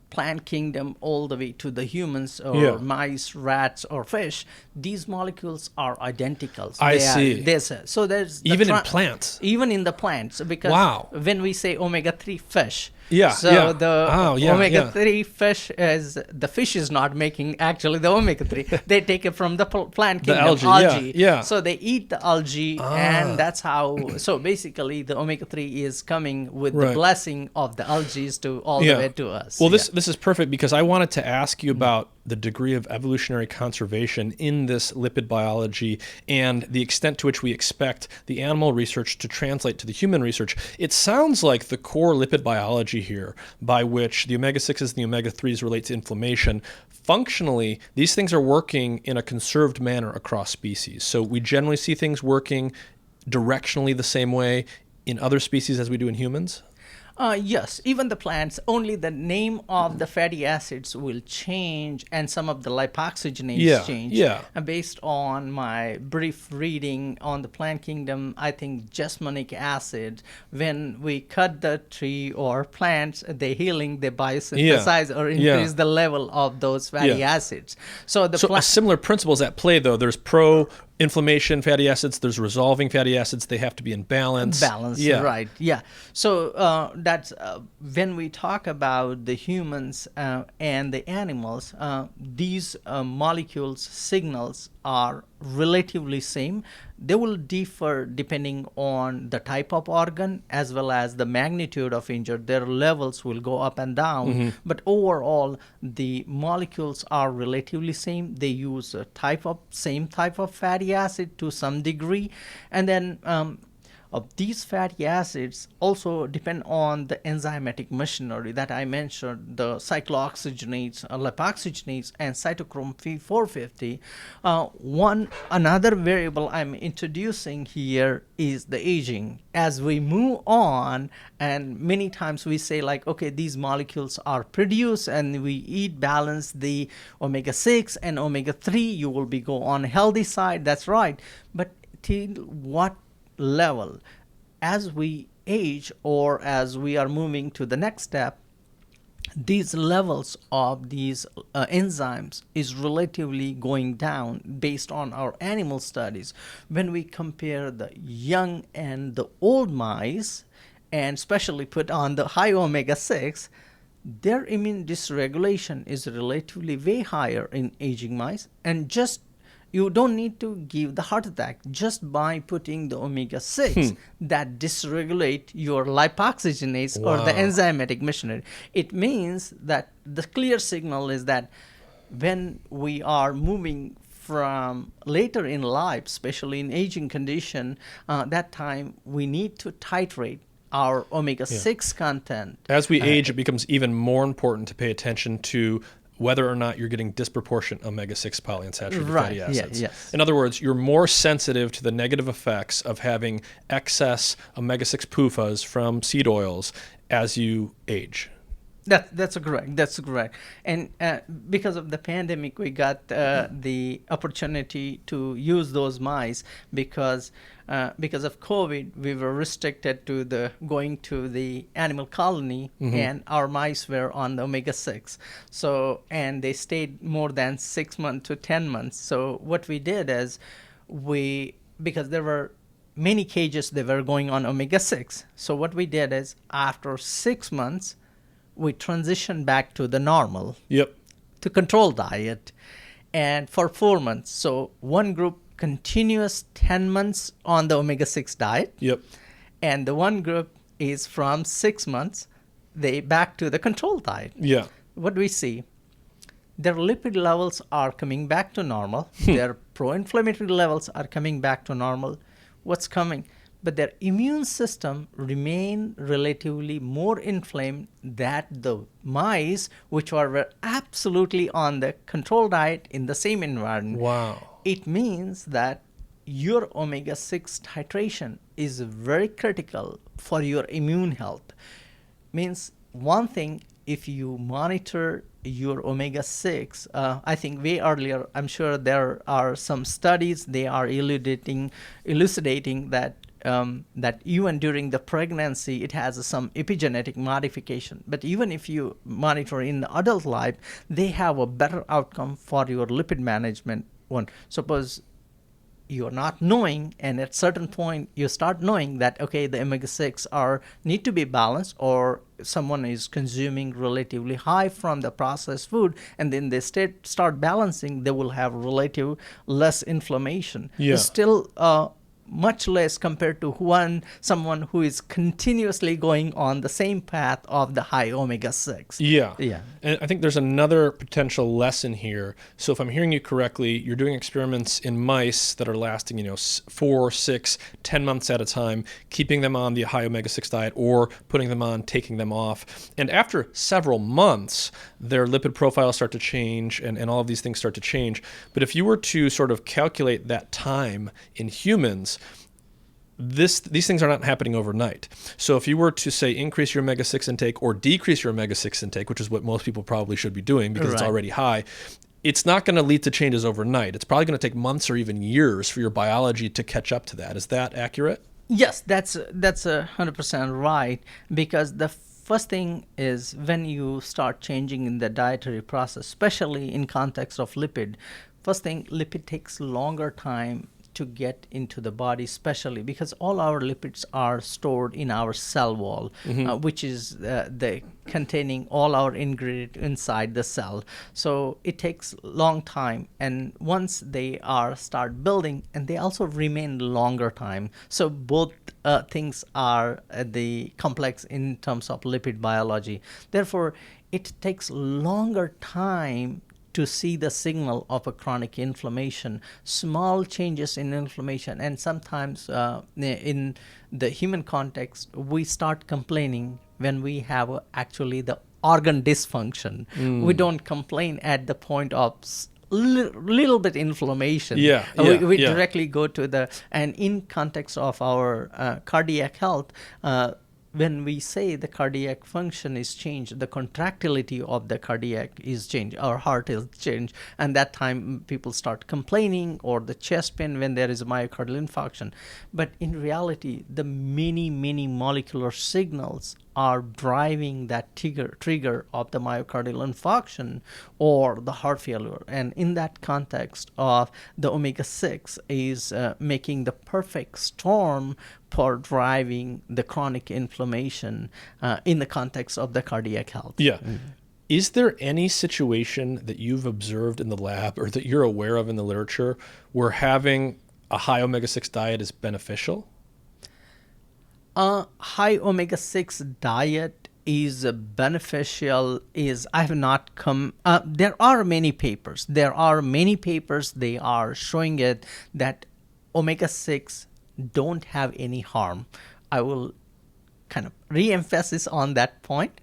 plant kingdom all the way to the humans or mice, rats, or fish, these molecules are identical. So I see. So there's even in plants. Even in the plants, because when we say omega-3 fish, omega-3 fish is not making actually the omega-3. They take it from the plant kingdom, the algae. Yeah. So they eat the algae, and that's how. So basically, the omega-3 is coming with the blessing of the algae to all the way to us. Well, this is perfect because I wanted to ask you about the degree of evolutionary conservation in this lipid biology and the extent to which we expect the animal research to translate to the human research. It sounds like the core lipid biology here, by which the omega-6s and the omega-3s relate to inflammation, functionally, these things are working in a conserved manner across species. So we generally see things working directionally the same way in other species as we do in humans? Yes, even the plants, only the name of the fatty acids will change and some of the lipoxygenases change. Yeah. Based on my brief reading on the plant kingdom, I think jasmonic acid, when we cut the tree or plants, they biosynthesize or increase the level of those fatty acids. So a similar principle is at play, though. There's pro-inflammation fatty acids, there's resolving fatty acids. They have to be in balance. Right. Yeah. So that's when we talk about the humans and the animals, these molecules signals are relatively same. They will differ depending on the type of organ as well as the magnitude of injury. Their levels will go up and down, but overall the molecules are relatively same. They use same type of fatty acid to some degree, and then these fatty acids also depend on the enzymatic machinery that I mentioned, the cyclooxygenates, lipoxygenates, and cytochrome P450. Another variable I'm introducing here is the aging. As we move on, and many times we say like, okay, these molecules are produced and we eat balance the omega-6 and omega-3, you will go on healthy side, that's right. But till what level? As we age or as we are moving to the next step, these levels of these enzymes is relatively going down based on our animal studies. When we compare the young and the old mice, and especially put on the high omega-6, their immune dysregulation is relatively way higher in aging mice. And just you don't need to give the heart attack just by putting the omega-6 that dysregulate your lipoxygenase or the enzymatic machinery. It means that the clear signal is that when we are moving from later in life, especially in aging condition, that time we need to titrate our omega-6 content. As we age, it becomes even more important to pay attention to whether or not you're getting disproportionate omega-6 polyunsaturated fatty acids. Yes. In other words, you're more sensitive to the negative effects of having excess omega-6 PUFAs from seed oils as you age. That's correct. That's correct. And because of the pandemic, we got the opportunity to use those mice because of COVID, we were restricted to the going to the animal colony, and our mice were on the omega-6. So, and they stayed more than 6 months to 10 months. So what we did is because there were many cages that were going on omega-6. So what we did is after 6 months, we transitioned back to the normal, to control diet, and for 4 months. So one group continuous 10 months on the omega-6 diet, and the one group is from 6 months, they back to the control diet. What do we see? Their lipid levels are coming back to normal. Their pro-inflammatory levels are coming back to normal. What's coming? But their immune system remain relatively more inflamed than the mice, which were absolutely on the control diet in the same environment. Wow. It means that your omega-6 titration is very critical for your immune health. Means one thing, if you monitor your omega-6, I think way earlier, I'm sure there are some studies, they are elucidating that even during the pregnancy, it has some epigenetic modification. But even if you monitor in the adult life, they have a better outcome for your lipid management. One, suppose you're not knowing, and at certain point you start knowing that, okay, the omega-6 need to be balanced, or someone is consuming relatively high from the processed food, and then they start balancing, they will have relative less inflammation. It's still much less compared to someone who is continuously going on the same path of the high omega-6. And I think there's another potential lesson here. So if I'm hearing you correctly, you're doing experiments in mice that are lasting 4, 6, 10 months at a time, keeping them on the high omega-6 diet or putting them on, taking them off. And after several months, their lipid profiles start to change, and all of these things start to change. But if you were to sort of calculate that time in humans, these things are not happening overnight. So if you were to say increase your omega-6 intake or decrease your omega-6 intake, which is what most people probably should be doing because it's already high, it's not going to lead to changes overnight. It's probably going to take months or even years for your biology to catch up to that. Is that accurate? Yes, that's 100% right, because the first thing is when you start changing in the dietary process, especially in context of lipid, first thing, lipid takes longer time to get into the body, especially because all our lipids are stored in our cell wall, which is the containing all our ingredient inside the cell. So it takes long time, and once they start building, and they also remain longer time. So both things are the complex in terms of lipid biology. Therefore, it takes longer time to see the signal of a chronic inflammation, small changes in inflammation. And sometimes in the human context, we start complaining when we have actually the organ dysfunction. We don't complain at the point of little bit inflammation. We directly go to and in context of our cardiac health, when we say the cardiac function is changed, the contractility of the cardiac is changed, our heart is changed, and that time people start complaining, or the chest pain when there is a myocardial infarction. But in reality, the many molecular signals are driving that trigger of the myocardial infarction or the heart failure. And in that context of the omega-6 is making the perfect storm for driving the chronic inflammation in the context of the cardiac health. Yeah. Is there any situation that you've observed in the lab or that you're aware of in the literature where having a high omega-6 diet is beneficial? High omega-6 diet is beneficial. I have not come. There are many papers. They are showing it that omega-6 don't have any harm. I will kind of re-emphasize on that point.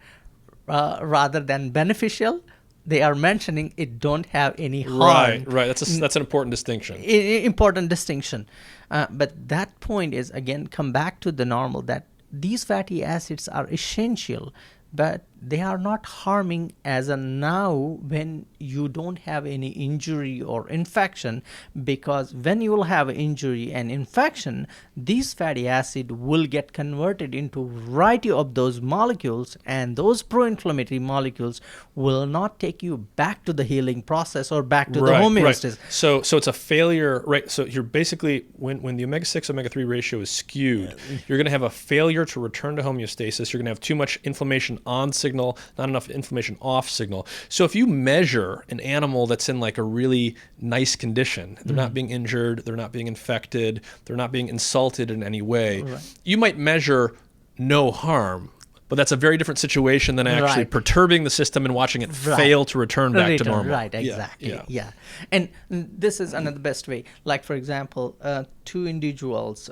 Rather than beneficial, they are mentioning it don't have any harm. Right. That's an important distinction. Important distinction. But that point is, again, come back to the normal, that these fatty acids are essential, but they are not harming as of now when you don't have any injury or infection, because when you will have injury and infection, these fatty acid will get converted into a variety of those molecules, and those pro-inflammatory molecules will not take you back to the healing process or back to the homeostasis. Right. So it's a failure, right? So you're basically, when the omega-6 omega-3 ratio is skewed, you're going to have a failure to return to homeostasis. You're going to have too much inflammation on signal, not enough inflammation off signal. So if you measure an animal that's in like a really nice condition, they're not being injured, they're not being infected, they're not being insulted in any way, you might measure no harm. But that's a very different situation than actually perturbing the system and watching it fail to return back to normal. Right, exactly. Yeah. And this is another best way. Like, for example, two individuals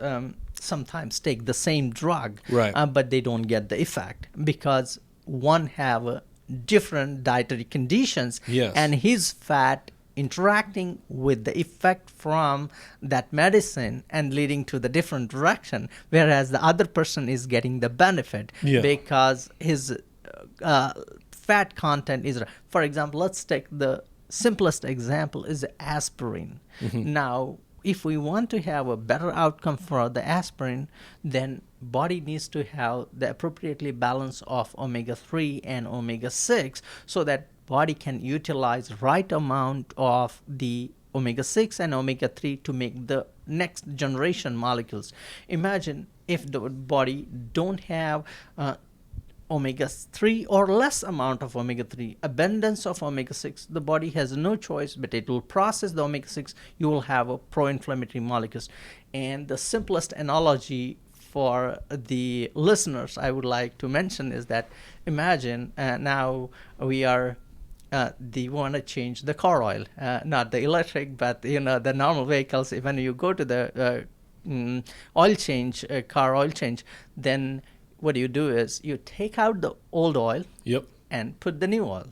sometimes take the same drug, but they don't get the effect because one have different dietary conditions, and his fat interacting with the effect from that medicine and leading to the different direction, whereas the other person is getting the benefit because his fat content is. For example, let's take the simplest example is aspirin. Now, if we want to have a better outcome for the aspirin, then body needs to have the appropriately balance of omega-3 and omega-6 so that body can utilize right amount of the omega-6 and omega-3 to make the next generation molecules. Imagine if the body don't have omega-3 or less amount of omega-3, abundance of omega-6, the body has no choice, but it will process the omega-6. You will have a pro-inflammatory molecules. And the simplest analogy for the listeners I would like to mention is that imagine now we are want to change the car oil, not the electric, but the normal vehicles. When you go to the oil change, car oil change, then what you do is you take out the old oil and put the new oil,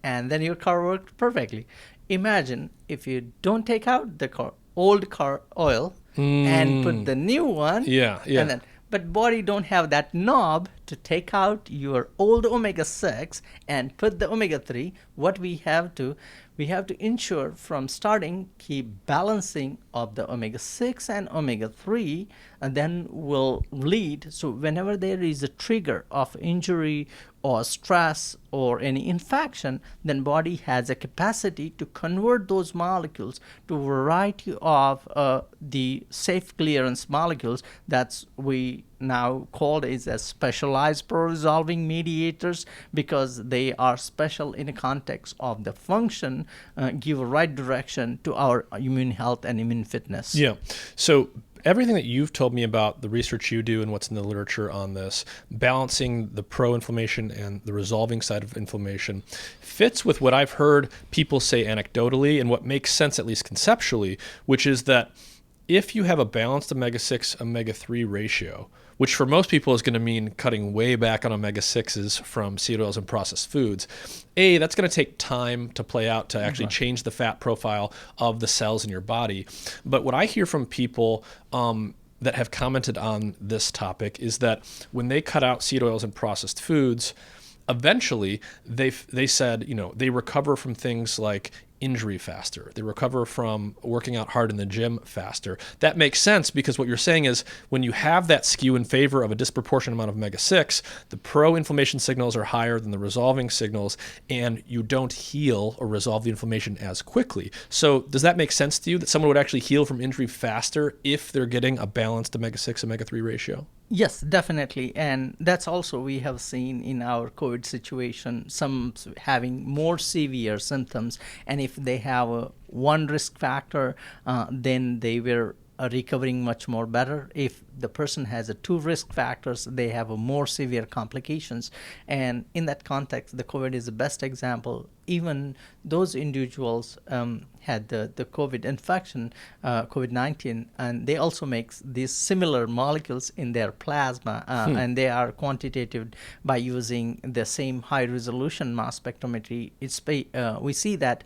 and then your car works perfectly. Imagine if you don't take out the old car oil and put the new one, and then, but body don't have that knob to take out your old omega-6 and put the omega-3. What we have to ensure from starting, keep balancing of the omega-6 and omega-3, and then will lead. So whenever there is a trigger of injury or stress or any infection, then body has a capacity to convert those molecules to a variety of the safe clearance molecules that's we now called as specialized pro-resolving mediators, because they are special in the context of the function, give a right direction to our immune health and immune fitness. Yeah. So everything that you've told me about the research you do and what's in the literature on this, balancing the pro-inflammation and the resolving side of inflammation, fits with what I've heard people say anecdotally and what makes sense, at least conceptually, which is that if you have a balanced omega-6, omega-3 ratio, which for most people is going to mean cutting way back on omega-6s from seed oils and processed foods, that's going to take time to play out to actually change the fat profile of the cells in your body. But what I hear from people that have commented on this topic is that when they cut out seed oils and processed foods, eventually they said, they recover from things like injury faster. They recover from working out hard in the gym faster. That makes sense because what you're saying is when you have that skew in favor of a disproportionate amount of omega-6, the pro-inflammation signals are higher than the resolving signals, and you don't heal or resolve the inflammation as quickly. So does that make sense to you that someone would actually heal from injury faster if they're getting a balanced omega-6, omega-3 ratio? Yes, definitely. And that's also we have seen in our COVID situation, some having more severe symptoms. And if they have one risk factor, then they were recovering much more better. If the person has two risk factors, they have more severe complications. And in that context, the COVID is the best example. Even those individuals had the COVID infection, COVID-19, and they also make these similar molecules in their plasma, and they are quantitative by using the same high-resolution mass spectrometry. We see that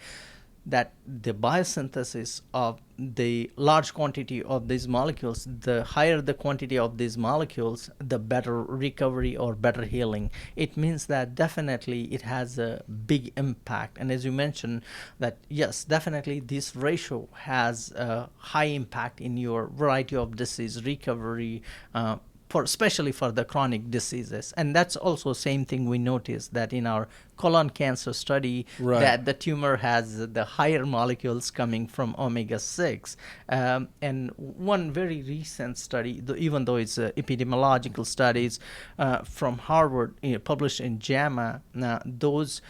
the biosynthesis of the large quantity of these molecules, the higher the quantity of these molecules, the better recovery or better healing. It means that definitely it has a big impact. And as you mentioned, that yes, definitely this ratio has a high impact in your variety of disease recovery, especially for the chronic diseases. And that's also same thing we noticed that in our colon cancer study, right, that the tumor has the higher molecules coming from omega-6. And one very recent study, even though it's epidemiological studies from Harvard, published in JAMA, those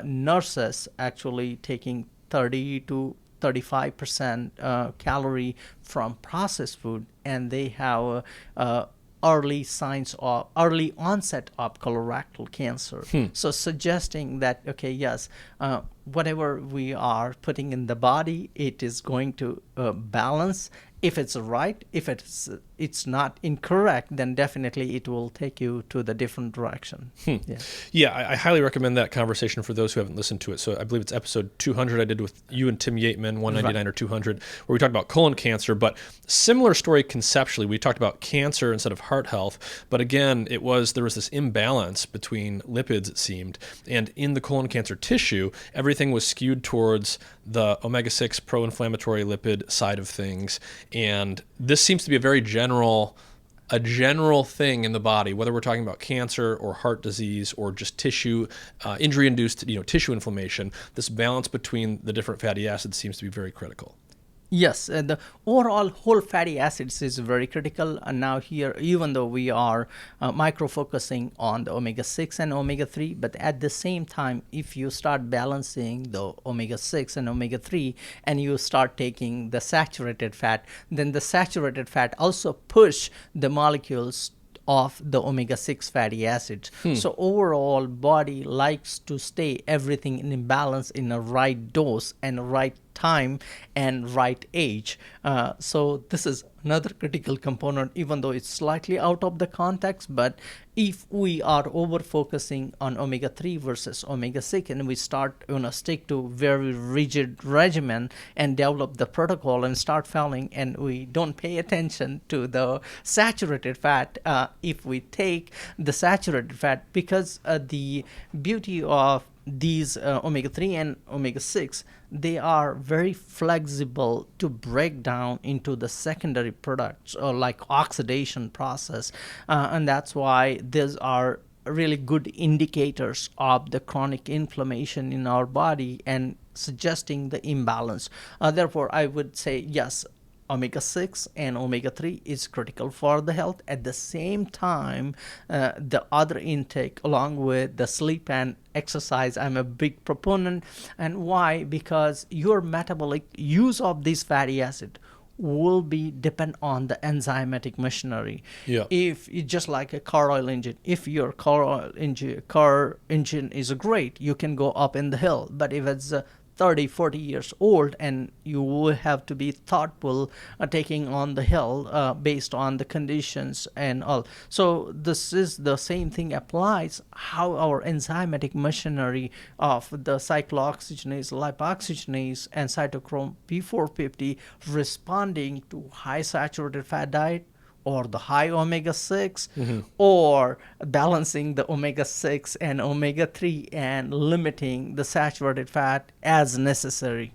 nurses actually taking 30 to 35% calorie from processed food, and they have early signs or early onset of colorectal cancer. So suggesting that, okay, yes, whatever we are putting in the body, it is going to balance. If it's right, if it's not incorrect, then definitely it will take you to the different direction. Yeah, I highly recommend that conversation for those who haven't listened to it. So I believe it's episode 200 I did with you and Tim Yateman, 199 or 200, where we talked about colon cancer, but similar story conceptually. We talked about cancer instead of heart health, but again, there was this imbalance between lipids, it seemed, and in the colon cancer tissue, everything was skewed towards the omega-6 pro-inflammatory lipid side of things. And this seems to be a very general thing in the body, whether we're talking about cancer or heart disease or just tissue, injury-induced tissue inflammation. This balance between the different fatty acids seems to be very critical. Yes, the overall whole fatty acids is very critical. And now here, even though we are micro-focusing on the omega-6 and omega-3, but at the same time, if you start balancing the omega-6 and omega-3 and you start taking the saturated fat, then the saturated fat also push the molecules of the omega-6 fatty acids. So overall, body likes to stay everything in balance in a right dose and right time and right age. So this is another critical component, even though it's slightly out of the context. But if we are over focusing on omega-3 versus omega-6 and we start stick to very rigid regimen and develop the protocol and start failing, and we don't pay attention to the saturated fat, if we take the saturated fat, because the beauty of these omega-3 and omega-6, they are very flexible to break down into the secondary products or like oxidation process. And that's why these are really good indicators of the chronic inflammation in our body and suggesting the imbalance. Therefore, I would say yes, omega-6 and omega-3 is critical for the health. At the same time, the other intake along with the sleep and exercise, I'm a big proponent. And why? Because your metabolic use of this fatty acid will be depend on the enzymatic machinery. If it's just like a car oil engine, if your car engine is great, you can go up in the hill. But if it's 30, 40 years old, and you will have to be thoughtful taking on the hill based on the conditions and all. So this is the same thing applies how our enzymatic machinery of the cyclooxygenase, lipoxygenase, and cytochrome P450 responding to high saturated fat diet or the high omega-6, or balancing the omega-6 and omega-3 and limiting the saturated fat as necessary.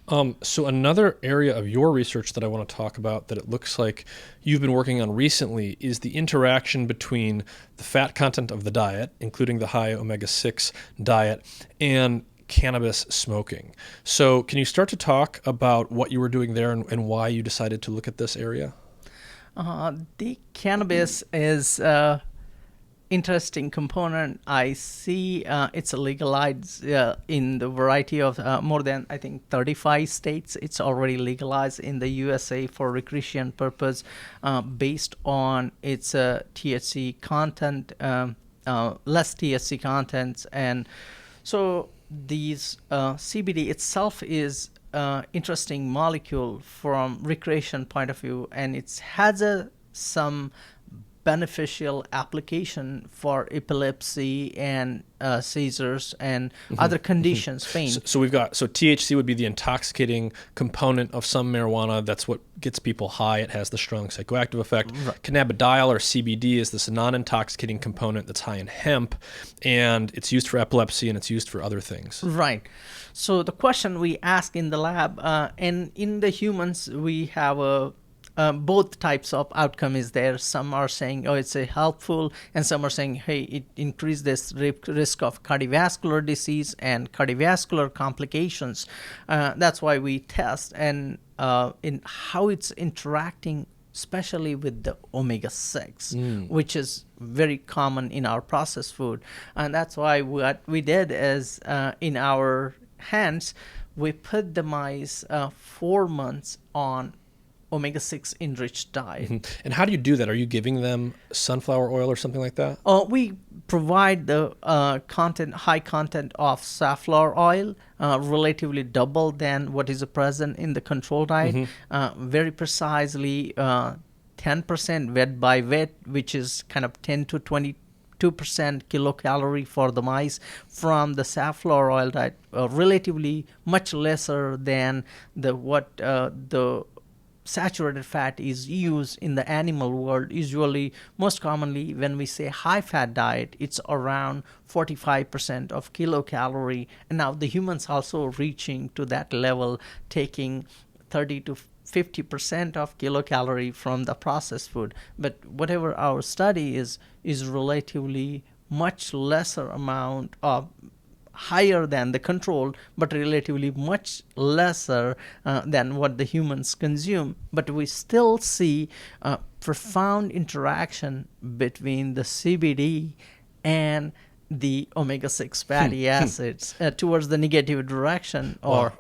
So another area of your research that I want to talk about that it looks like you've been working on recently is the interaction between the fat content of the diet, including the high omega-6 diet, and cannabis smoking. So can you start to talk about what you were doing there and why you decided to look at this area? The cannabis is interesting component. I see it's legalized in the variety of more than, I think, 35 states. It's already legalized in the USA for recreation purpose based on its THC content, less THC contents. And so these CBD itself is interesting molecule from recreation point of view, and it has some beneficial application for epilepsy and seizures and other conditions, pain. So we've got, so THC would be the intoxicating component of some marijuana. That's what gets people high. It has the strong psychoactive effect. Right. Cannabidiol or CBD is this non-intoxicating component that's high in hemp, and it's used for epilepsy and it's used for other things. Right. So the question we ask in the lab, and in the humans, we have both types of outcome is there. Some are saying, oh, it's helpful, and some are saying, hey, it increases this risk of cardiovascular disease and cardiovascular complications. That's why we test and in how it's interacting, especially with the omega-6, which is very common in our processed food. And that's why what we did is in our hands, we put the mice 4 months on omega-6 enriched diet. And how do you do that? Are you giving them sunflower oil or something like that? We provide the high content of safflower oil, relatively double than what is present in the control diet, very precisely 10% weight by weight, which is kind of 10 to 22% kilocalorie for the mice from the safflower oil diet, relatively much lesser than the saturated fat is used in the animal world. Usually, most commonly, when we say high fat diet, it's around 45% of kilocalorie. And now the humans also reaching to that level, taking 30 to 50% of kilocalorie from the processed food. But whatever our study is relatively much lesser amount of higher than the control, but relatively much lesser than what the humans consume. But we still see a profound interaction between the CBD and the omega-6 fatty acids towards the negative direction. Or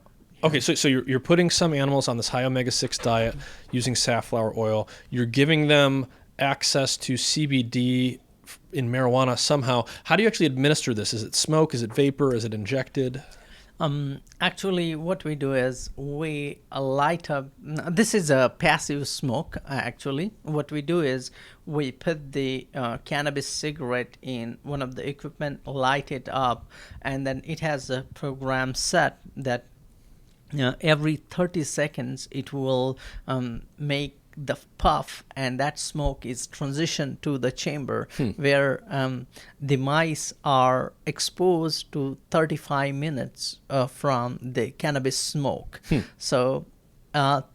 Okay, so you're putting some animals on this high omega-6 diet using safflower oil. You're giving them access to CBD in marijuana somehow. How do you actually administer this? Is it smoke? Is it vapor? Is it injected? Actually, what we do is we light up. This is a passive smoke, actually. What we do is we put the cannabis cigarette in one of the equipment, light it up, and then it has a program set that every 30 seconds it will make the puff, and that smoke is transitioned to the chamber where the mice are exposed to 35 minutes from the cannabis smoke. So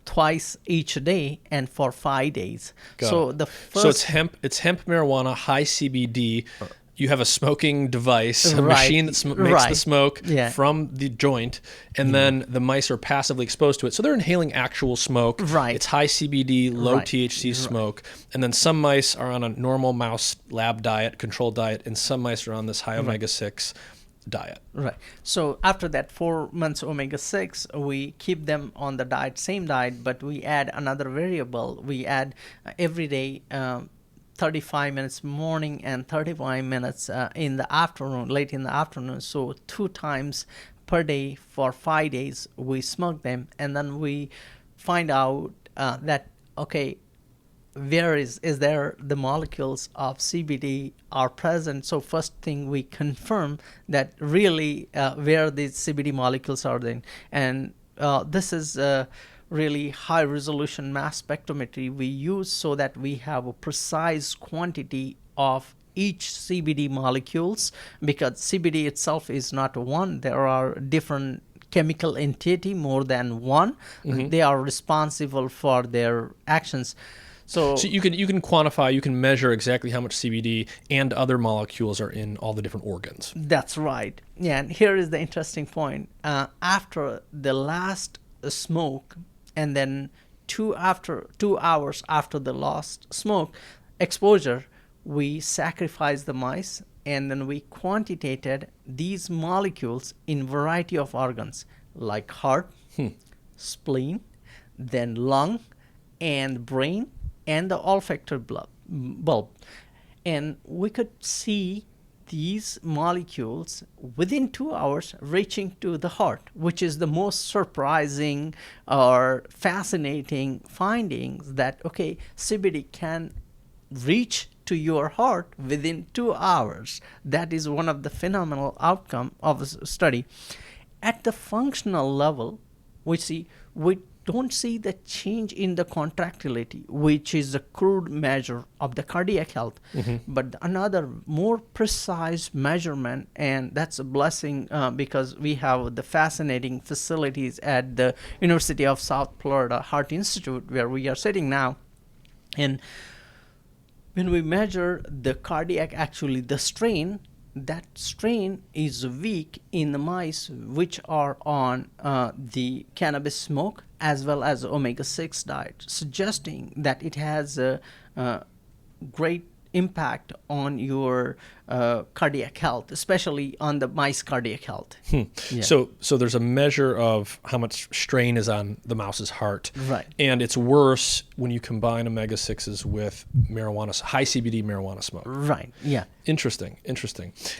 twice each day and for 5 days. So the first, so it's hemp marijuana, high CBD. You have a smoking device, a machine that makes the smoke from the joint, and then the mice are passively exposed to it. So they're inhaling actual smoke. Right. It's high CBD, low THC smoke. And then some mice are on a normal mouse lab diet, controlled diet, and some mice are on this high omega-6 diet. Right. So after that 4 months omega-6, we keep them on the diet, same diet, but we add another variable. We add every day 35 minutes morning and 35 minutes in the afternoon, late in the afternoon. So 2 times per day for 5 days we smoke them, and then we find out that, okay, where is there the molecules of CBD are present. So first thing we confirm that really where these CBD molecules are then. And this is really high resolution mass spectrometry we use so that we have a precise quantity of each CBD molecules, because CBD itself is not one. There are different chemical entity more than one. They are responsible for their actions. So you can quantify, you can measure exactly how much CBD and other molecules are in all the different organs. That's right. Yeah, and here is the interesting point. After the last smoke, and then 2 hours after the last smoke exposure, we sacrificed the mice, and then we quantitated these molecules in variety of organs like heart, spleen, then lung, and brain, and the olfactory bulb. And we could see these molecules within 2 hours reaching to the heart, which is the most surprising or fascinating findings, that, okay, CBD can reach to your heart within 2 hours. That is one of the phenomenal outcome of a study. At the functional level, we don't see the change in the contractility, which is a crude measure of the cardiac health. But another more precise measurement, and that's a blessing because we have the fascinating facilities at the University of South Florida Heart Institute, where we are sitting now. And when we measure the cardiac, actually the strain, that strain is weak in the mice which are on the cannabis smoke as well as omega-6 diet, suggesting that it has a great impact on your cardiac health, especially on the mice cardiac health. Yeah. So there's a measure of how much strain is on the mouse's heart. Right. And it's worse when you combine omega-6s with marijuana, high CBD marijuana smoke. Right. Yeah. Interesting.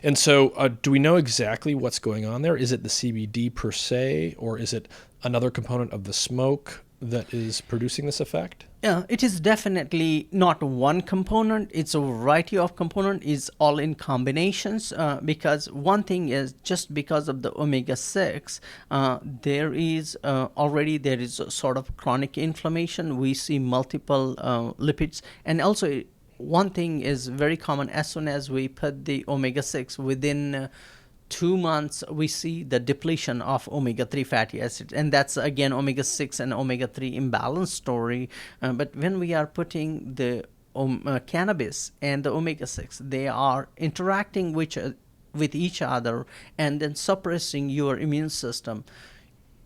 And so do we know exactly what's going on there? Is it the CBD per se, or is it another component of the smoke that is producing this effect? Yeah, it is definitely not one component. It's a variety of components. It's all in combinations because one thing is, just because of the omega-6, there is a sort of chronic inflammation. We see multiple lipids. And also one thing is very common: as soon as we put the omega-6 within 2 months, we see the depletion of omega-3 fatty acids, and that's again omega-6 and omega-3 imbalance story. But when we are putting the cannabis and the omega-6, they are interacting with each other and then suppressing your immune system.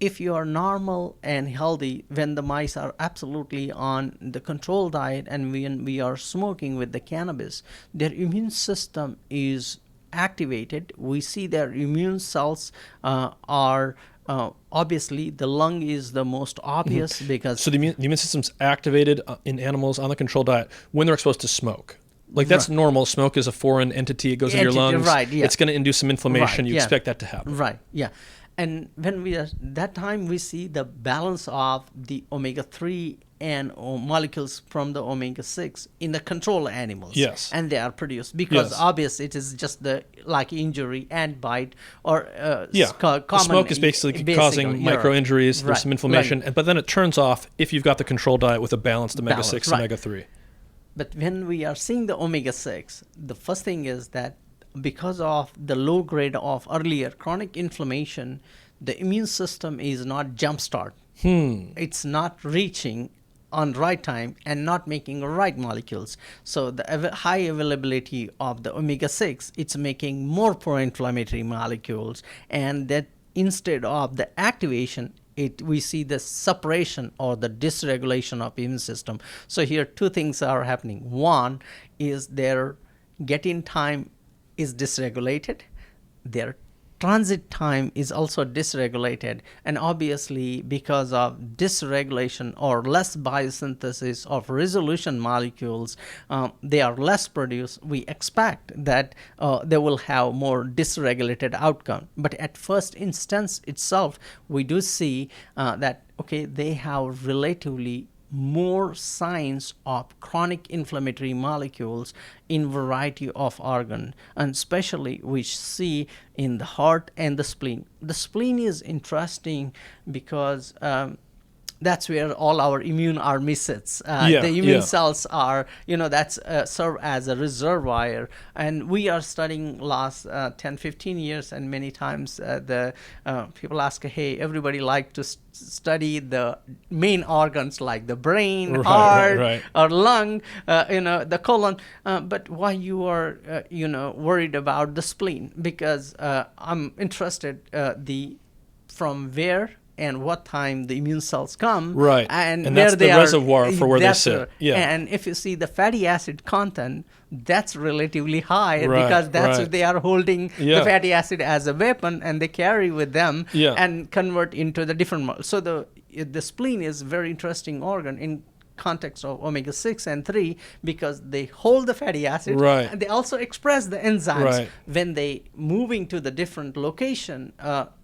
If you are normal and healthy, when the mice are absolutely on the control diet and when we are smoking with the cannabis, their immune system is activated. We see their immune cells are obviously, the lung is the most obvious because... So the immune system's activated in animals on the control diet when they're exposed to smoke. Like, that's normal. Smoke is a foreign entity. It goes into your lungs. Right, yeah. It's going to induce some inflammation. Right, you expect that to happen. Right, yeah. And when that time we see the balance of the omega-3 and molecules from the omega-6 in the control animals. Yes. And they are produced because obviously it is just like injury and bite or common. Smoke is basically causing micro injuries. There's some inflammation, but then it turns off if you've got the control diet with a balanced omega-6, omega-3. But when we are seeing the omega-6, the first thing is that because of the low grade of earlier chronic inflammation, the immune system is not jump-start. It's not reaching on right time and not making right molecules. So the high availability of the omega-6, it's making more pro-inflammatory molecules, and that instead of the activation, we see the suppression or the dysregulation of immune system. So here 2 things are happening. One is their get-in time is dysregulated, their transit time is also dysregulated, and obviously because of dysregulation or less biosynthesis of resolution molecules, they are less produced. We expect that they will have more dysregulated outcome. But at first instance itself, we do see that they have relatively more signs of chronic inflammatory molecules in variety of organ, and especially we see in the heart and the spleen. The spleen is interesting because That's where all our immune army sits. The immune cells are, that's serve as a reservoir. And we are studying last 10, 15 years, and many times the people ask, hey, everybody like to study the main organs like the brain, heart, or lung, the colon. But why you are, worried about the spleen? Because I'm interested from where and what time the immune cells come, and where that's they the are, reservoir for where they sit. And if you see the fatty acid content, that's relatively high because that's what they are holding the fatty acid as a weapon, and they carry with them and convert into the different. So the spleen is a very interesting organ in context of omega-6 and 3 because they hold the fatty acid and they also express the enzymes when they moving to the different location.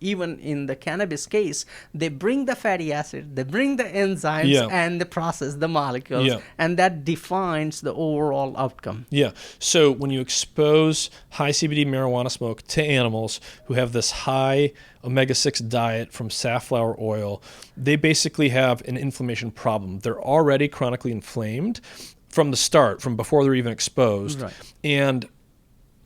Even in the cannabis case, they bring the fatty acid, they bring the enzymes, and they process the molecules, and that defines the overall outcome. So when you expose high CBD marijuana smoke to animals who have this high omega-6 diet from safflower oil, they basically have an inflammation problem. They're already chronically inflamed from the start, from before they're even exposed. And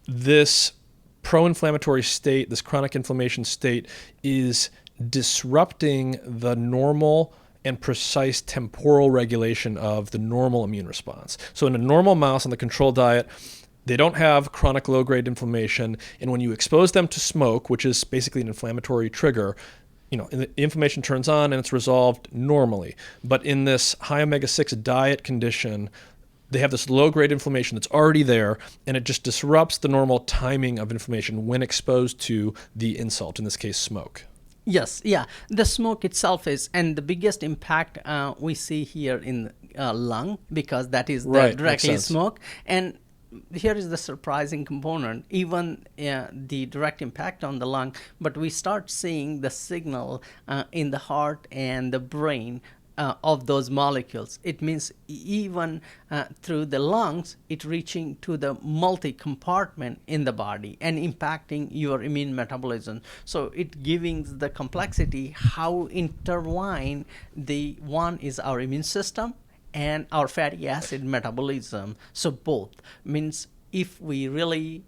this pro-inflammatory state, this chronic inflammation state, is disrupting the normal and precise temporal regulation of the normal immune response. So in a normal mouse on the control diet, they don't have chronic low-grade inflammation, and when you expose them to smoke, which is basically an inflammatory trigger, the inflammation turns on and it's resolved normally. But in this high omega-6 diet condition, they have this low-grade inflammation that's already there, and it just disrupts the normal timing of inflammation when exposed to the insult, in this case, smoke. The smoke itself is, and the biggest impact we see here in lung, because that is directly smoke. And here is the surprising component, even the direct impact on the lung, but we start seeing the signal in the heart and the brain of those molecules. It means even through the lungs, it reaching to the multi-compartment in the body and impacting your immune metabolism. So it giving the complexity how intertwined the one is our immune system and our fatty acid metabolism. So both means if we really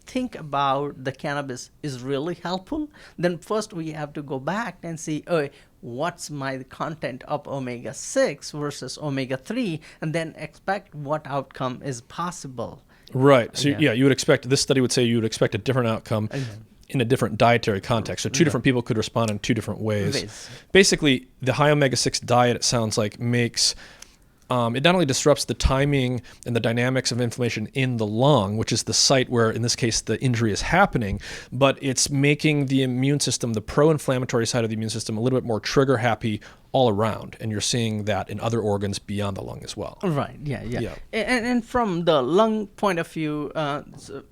think about the cannabis is really helpful, then first we have to go back and see, what's my content of omega-6 versus omega-3, and then expect what outcome is possible. So you would expect, this study would say you would expect a different outcome in a different dietary context. So two different people could respond in two different ways. Basically, the high omega-6 diet, it sounds like, makes it not only disrupts the timing and the dynamics of inflammation in the lung, which is the site where, in this case, the injury is happening, but it's making the immune system, the pro-inflammatory side of the immune system, a little bit more trigger happy all around. And you're seeing that in other organs beyond the lung as well. And from the lung point of view,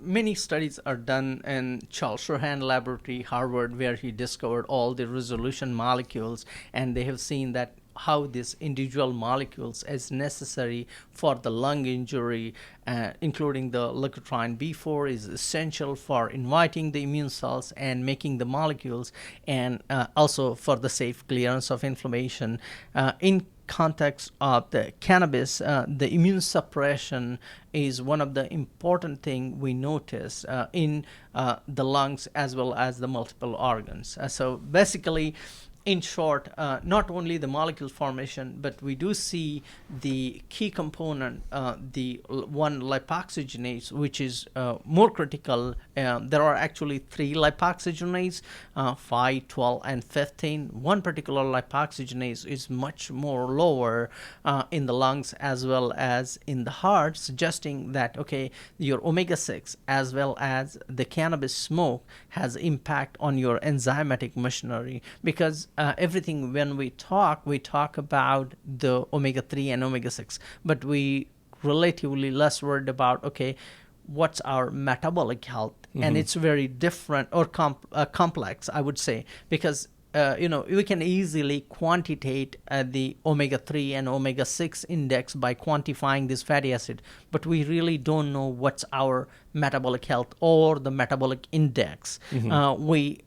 many studies are done in Charles Strahan Laboratory, Harvard, where he discovered all the resolution molecules, and they have seen that how these individual molecules is necessary for the lung injury, including the leukotriene B4 is essential for inviting the immune cells and making the molecules, and also for the safe clearance of inflammation. In context of the cannabis, the immune suppression is one of the important things we notice in the lungs as well as the multiple organs. So basically, in short, not only the molecule formation, but we do see the key component, the one lipoxygenase, which is more critical. There are actually 3 lipoxygenases, 5, 12, and 15. One particular lipoxygenase is much more lower in the lungs as well as in the heart, suggesting that, your omega-6 as well as the cannabis smoke has impact on your enzymatic machinery, because everything when we talk about the omega-3 and omega-6, but we relatively less worried about, what's our metabolic health, and it's very different or complex, I would say, because we can easily quantitate the omega-3 and omega-6 index by quantifying this fatty acid, but we really don't know what's our metabolic health or the metabolic index. We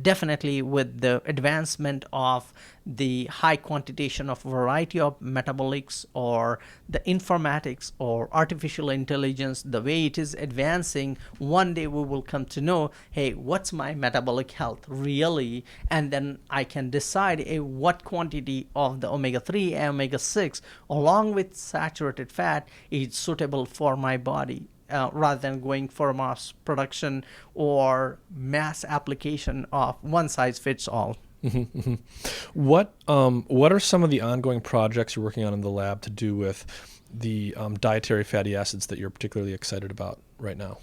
definitely with the advancement of the high quantitation of variety of metabolics or the informatics or artificial intelligence, the way it is advancing, one day we will come to know, hey, what's my metabolic health really? And then I can decide what quantity of the omega-3 and omega-6 along with saturated fat is suitable for my body. Rather than going for mass production or mass application of one size fits all. Mm-hmm. What are some of the ongoing projects you're working on in the lab to do with the dietary fatty acids that you're particularly excited about right now?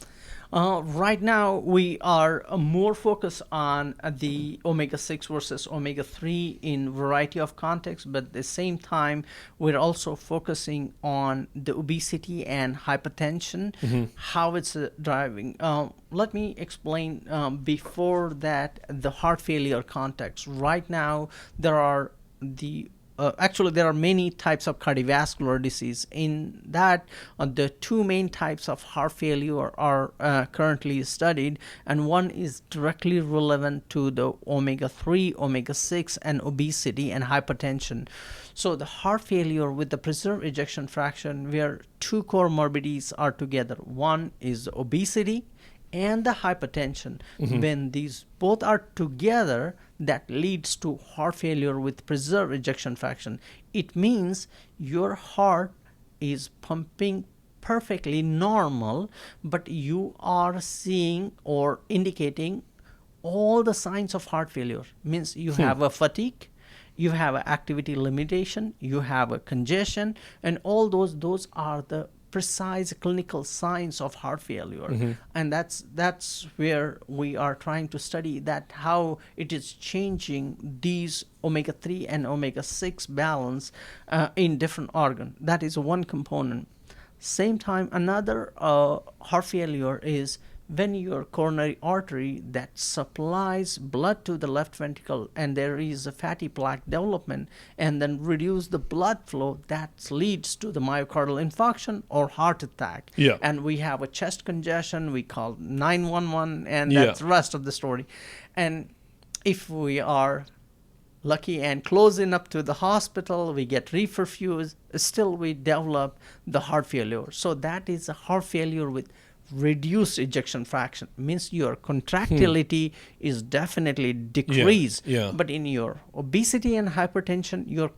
Right now, we are more focused on the omega-6 versus omega-3 in variety of contexts, but at the same time, we're also focusing on the obesity and hypertension, how it's driving. Let me explain before that the heart failure context. Right now, there are there are many types of cardiovascular disease. In that, the two main types of heart failure are currently studied, and one is directly relevant to the omega-3, omega-6, and obesity and hypertension. So the heart failure with the preserved ejection fraction, where two comorbidities are together. One is obesity and the hypertension. When these both are together, that leads to heart failure with preserved ejection fraction. It means your heart is pumping perfectly normal, but you are seeing or indicating all the signs of heart failure. Means you have a fatigue, you have an activity limitation, you have a congestion, and all those are the precise clinical signs of heart failure. And that's where we are trying to study that how it is changing these omega-3 and omega-6 balance in different organ. That is one component. Same time, another heart failure is when your coronary artery that supplies blood to the left ventricle and there is a fatty plaque development and then reduce the blood flow, that leads to the myocardial infarction or heart attack. And we have a chest congestion, we call 911, and that's the rest of the story. And if we are lucky and close enough to the hospital, we get reperfused, still we develop the heart failure. So that is a heart failure with reduced ejection fraction. Means your contractility is definitely decreased. But in your obesity and hypertension, your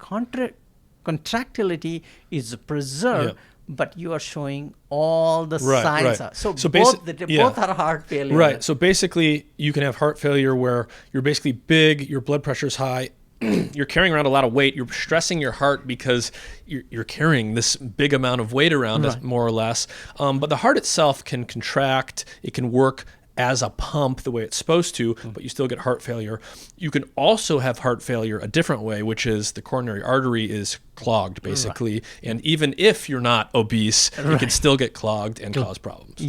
contractility is preserved, but you are showing all the signs. So both are heart failure. Right. So basically, you can have heart failure where you're basically big, your blood pressure is high, you're carrying around a lot of weight, you're stressing your heart because you're carrying this big amount of weight around, more or less. But the heart itself can contract, it can work as a pump the way it's supposed to, but you still get heart failure. You can also have heart failure a different way, which is the coronary artery is clogged, basically. And even if you're not obese, it can still get clogged and cause problems.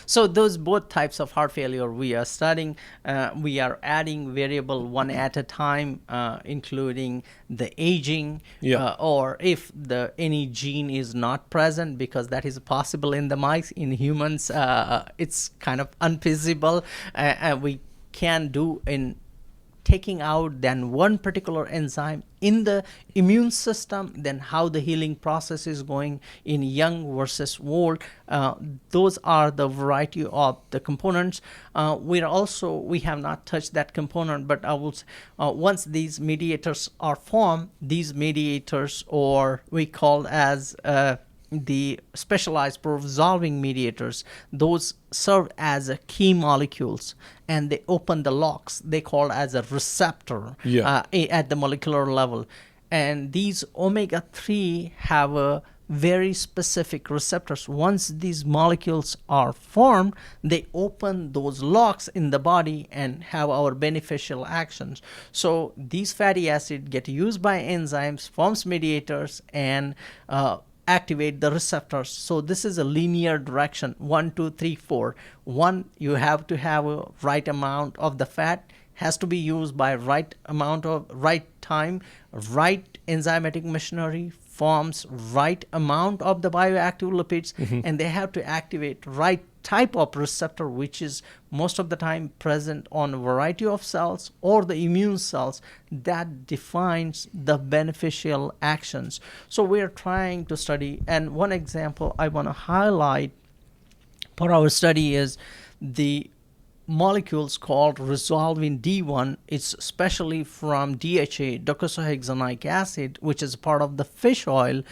So those both types of heart failure we are studying. We are adding variable one at a time, including the aging, or if any gene is not present, because that is possible in the mice. In humans, it's kind of unfeasible. We can do in taking out then one particular enzyme in the immune system, then how the healing process is going in young versus old. Those are the variety of the components. We have not touched that component, but I will once these mediators are formed, these mediators, or we call as the specialized resolving mediators, those serve as key molecules and they open the locks. They call as a receptor at the molecular level. And these omega-3 have a very specific receptors. Once these molecules are formed, they open those locks in the body and have our beneficial actions. So these fatty acids get used by enzymes, forms mediators, and activate the receptors. So this is a linear direction, 1, 2, 3, 4. 1, you have to have a right amount of the fat, has to be used by right amount of right time, right enzymatic machinery forms right amount of the bioactive lipids, and they have to activate right type of receptor which is most of the time present on a variety of cells or the immune cells that defines the beneficial actions. So we are trying to study, and one example I want to highlight for our study is the molecules called resolving D1. It's especially from DHA, docosahexaenoic acid, which is part of the fish oil.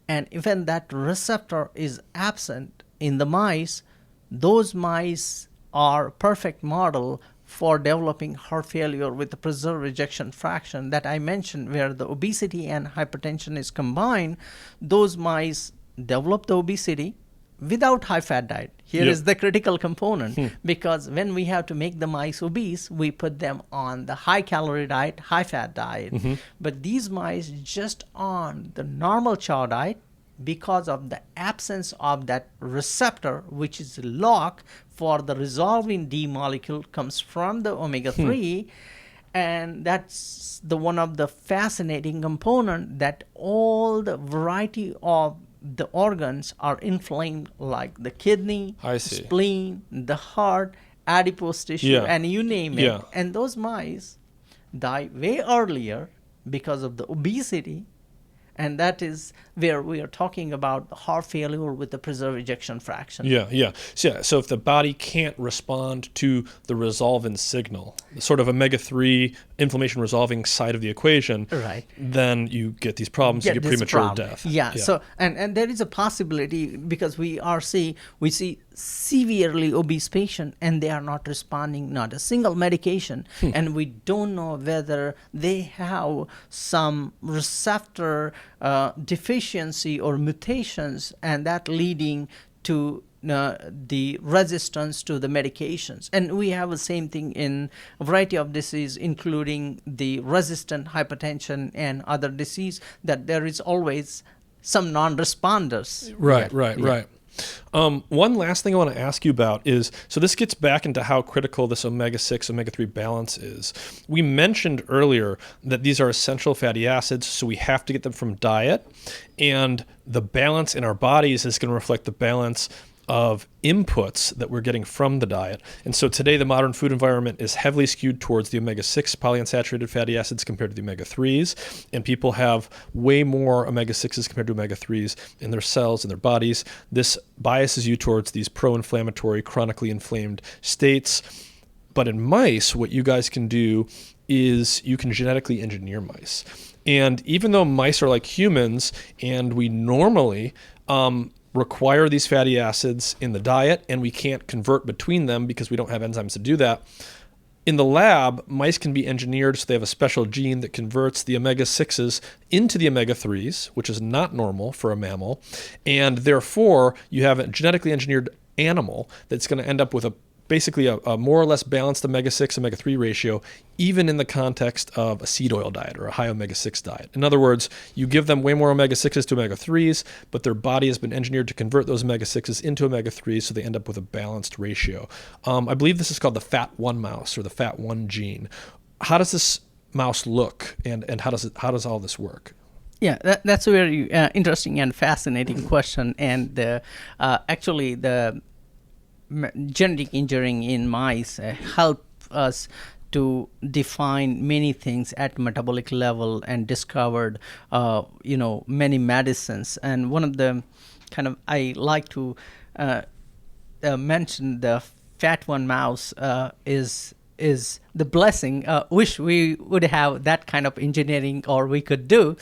And even that receptor is absent in the mice, those mice are perfect model for developing heart failure with the preserved ejection fraction that I mentioned, where the obesity and hypertension is combined. Those mice develop the obesity without high-fat diet. Here is the critical component, because when we have to make the mice obese, we put them on the high-calorie diet, high-fat diet. But these mice just on the normal chow diet, because of the absence of that receptor, which is lock for the resolving D molecule, comes from the omega-3. And that's the one of the fascinating component, that all the variety of the organs are inflamed, like the kidney, spleen, the heart, adipose tissue, and you name it. And those mice die way earlier because of the obesity. And that is where we are talking about heart failure with the preserved ejection fraction. So if the body can't respond to the resolvin signal, the sort of omega-3 inflammation resolving side of the equation, then you get these problems, you get premature death. So and there is a possibility, because we see severely obese patient and they are not responding, not a single medication, and we don't know whether they have some receptor deficiency or mutations, and that leading to the resistance to the medications. And we have the same thing in a variety of disease, including the resistant hypertension and other disease, that there is always some non-responders. Right. One last thing I want to ask you about is, so this gets back into how critical this omega-6, omega-3 balance is. We mentioned earlier that these are essential fatty acids, so we have to get them from diet, and the balance in our bodies is going to reflect the balance of inputs that we're getting from the diet. And so today the modern food environment is heavily skewed towards the omega-6 polyunsaturated fatty acids compared to the omega-3s, and people have way more omega-6s compared to omega-3s in their cells, in their bodies. This biases you towards these pro-inflammatory, chronically inflamed states. But in mice, what you guys can do is you can genetically engineer mice. And even though mice are like humans, and we normally require these fatty acids in the diet, and we can't convert between them because we don't have enzymes to do that, in the lab, mice can be engineered so they have a special gene that converts the omega-6s into the omega-3s, which is not normal for a mammal, and therefore you have a genetically engineered animal that's going to end up with basically a more or less balanced omega-6, omega-3 ratio, even in the context of a seed oil diet or a high omega-6 diet. In other words, you give them way more omega-6s to omega-3s, but their body has been engineered to convert those omega-6s into omega-3s, so they end up with a balanced ratio. I believe this is called the FAT1 mouse, or the FAT1 gene. How does this mouse look, and how does all this work? Yeah, that's a very interesting and fascinating question. And actually, the genetic engineering in mice help us to define many things at metabolic level and discovered many medicines. And one of the I like to mention the FAT1 mouse is the blessing. Wish we would have that kind of engineering, or we could do.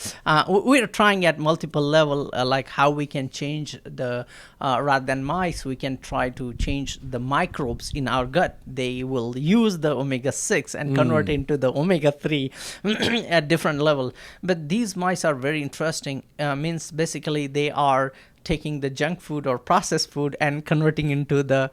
We're trying at multiple level, like how we can change the, rather than mice, we can try to change the microbes in our gut. They will use the omega-6 and convert into the omega-3 at different level. But these mice are very interesting. Means basically they are taking the junk food or processed food and converting into the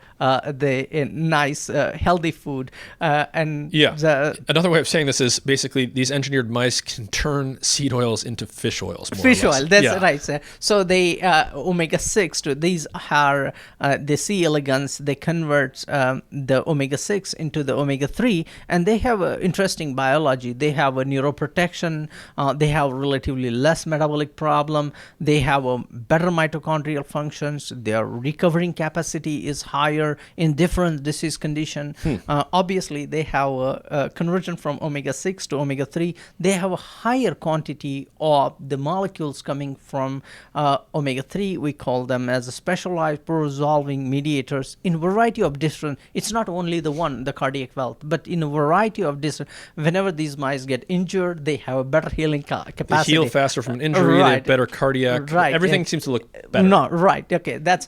nice healthy food. Another way of saying this is basically these engineered mice can turn seed oils into fish oils. Fish oil, that's right, sir. So they omega-6 to these are the C. elegans. They convert the omega-6 into the omega-3, and they have an interesting biology. They have a neuroprotection. They have relatively less metabolic problem. They have a better mitochondrial mitochondrial functions. Their recovering capacity is higher in different disease condition. Obviously, they have a conversion from omega-6 to omega-3. They have a higher quantity of the molecules coming from omega-3. We call them as a specialized pro-resolving mediators in a variety of different, it's not only the one, the cardiac valve, but in a variety of different, whenever these mice get injured, they have a better healing capacity. They heal faster from an injury, they have better cardiac, everything seems to look better. No, right, okay, that's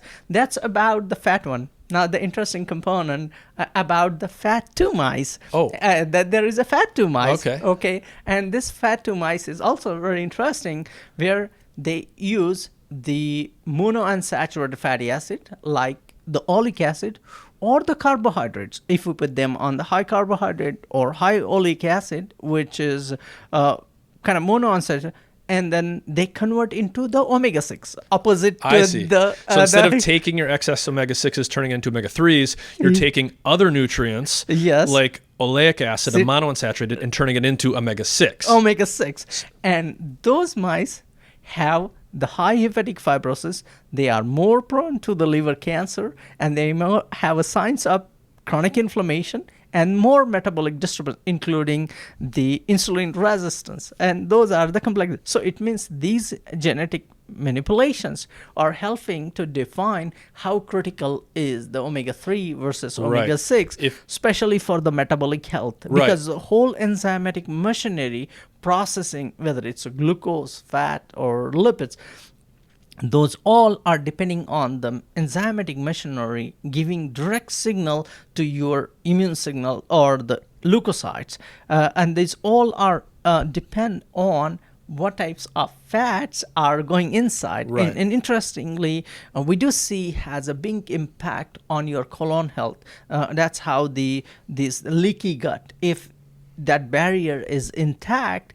about the fat one. Now, the interesting component about the fat2 mice, that there is a fat2 mice, okay, and this fat2 mice is also very interesting, where they use the monounsaturated fatty acid, like the oleic acid, or the carbohydrates. If we put them on the high carbohydrate or high oleic acid, which is kind of monounsaturated, and then they convert into the omega-6, opposite to the... So instead of taking your excess omega-6s, turning into omega-3s, you're taking other nutrients, like oleic acid, and monounsaturated, and turning it into omega-6. Omega-6. And those mice have the high hepatic fibrosis. They are more prone to the liver cancer, and they have a signs of chronic inflammation and more metabolic disturbance, including the insulin resistance. And those are the complex. So it means these genetic manipulations are helping to define how critical is the omega-3 versus omega-6, especially for the metabolic health. Because the whole enzymatic machinery processing, whether it's glucose, fat, or lipids, those all are depending on the enzymatic machinery giving direct signal to your immune signal or the leukocytes. And these all are depend on what types of fats are going inside. And interestingly, we do see has a big impact on your colon health. That's how this leaky gut, if that barrier is intact,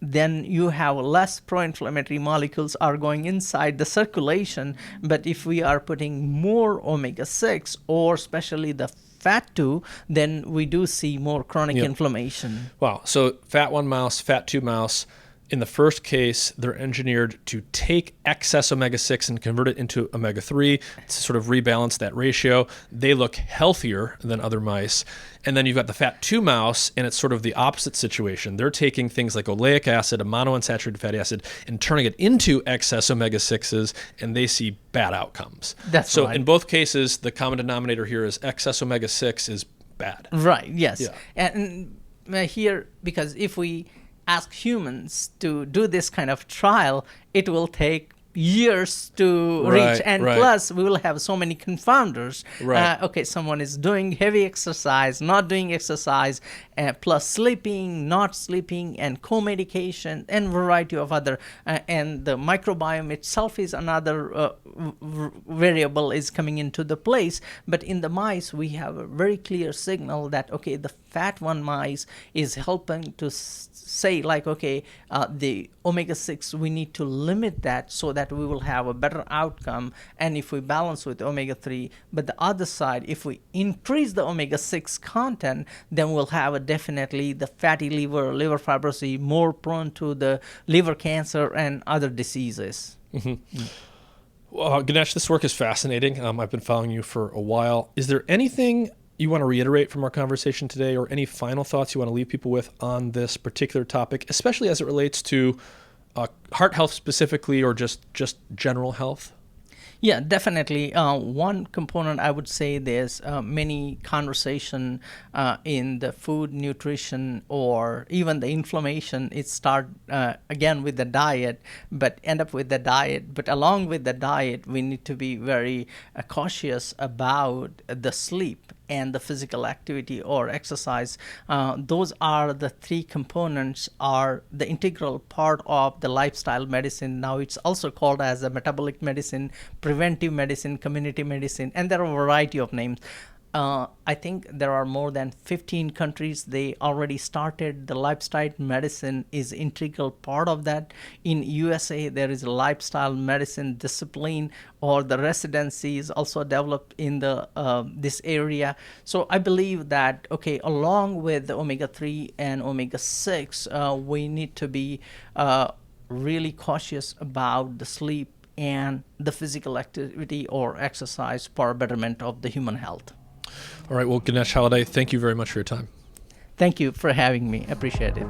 then you have less pro-inflammatory molecules are going inside the circulation. But if we are putting more omega-6 or especially the fat2, then we do see more chronic inflammation. Wow. So fat1 mouse, fat2 mouse, in the first case, they're engineered to take excess omega-6 and convert it into omega-3 to sort of rebalance that ratio. They look healthier than other mice. And then you've got the fat2 mouse, and it's sort of the opposite situation. They're taking things like oleic acid, a monounsaturated fatty acid, and turning it into excess omega-6s, and they see bad outcomes. So in both cases, the common denominator here is excess omega-6 is bad. Right, yes. And here, because if we ask humans to do this kind of trial, it will take years to reach, and plus we will have so many confounders. Okay, someone is doing heavy exercise, not doing exercise, plus sleeping, not sleeping, and co-medication, and variety of other, and the microbiome itself is another variable is coming into the place. But in the mice, we have a very clear signal that, okay, the fat1 mice is helping to say, like, okay, the omega-6, we need to limit that so that we will have a better outcome, and if we balance with omega-3. But the other side, if we increase the omega-6 content, then we'll have a definitely the fatty liver fibrosis, more prone to the liver cancer and other diseases. Well, Ganesh, this work is fascinating. I've been following you for a while. Is there anything you want to reiterate from our conversation today, or any final thoughts you want to leave people with on this particular topic, especially as it relates to heart health specifically, or just general health? Yeah, definitely. One component I would say, there's many conversation in the food, nutrition, or even the inflammation. It start again with the diet, but end up with the diet. But along with the diet, we need to be very cautious about the sleep and the physical activity or exercise. Those are the three components, are the integral part of the lifestyle medicine. Now it's also called as a metabolic medicine, preventive medicine, community medicine, and there are a variety of names. I think there are more than 15 countries. They already started the lifestyle medicine is integral part of that. In USA, there is a lifestyle medicine discipline, or the residency is also developed in the this area. So I believe that, okay, along with the omega-3 and omega-6, we need to be really cautious about the sleep and the physical activity or exercise for betterment of the human health. All right. Well, Ganesh Halade, thank you very much for your time. Thank you for having me. Appreciate it.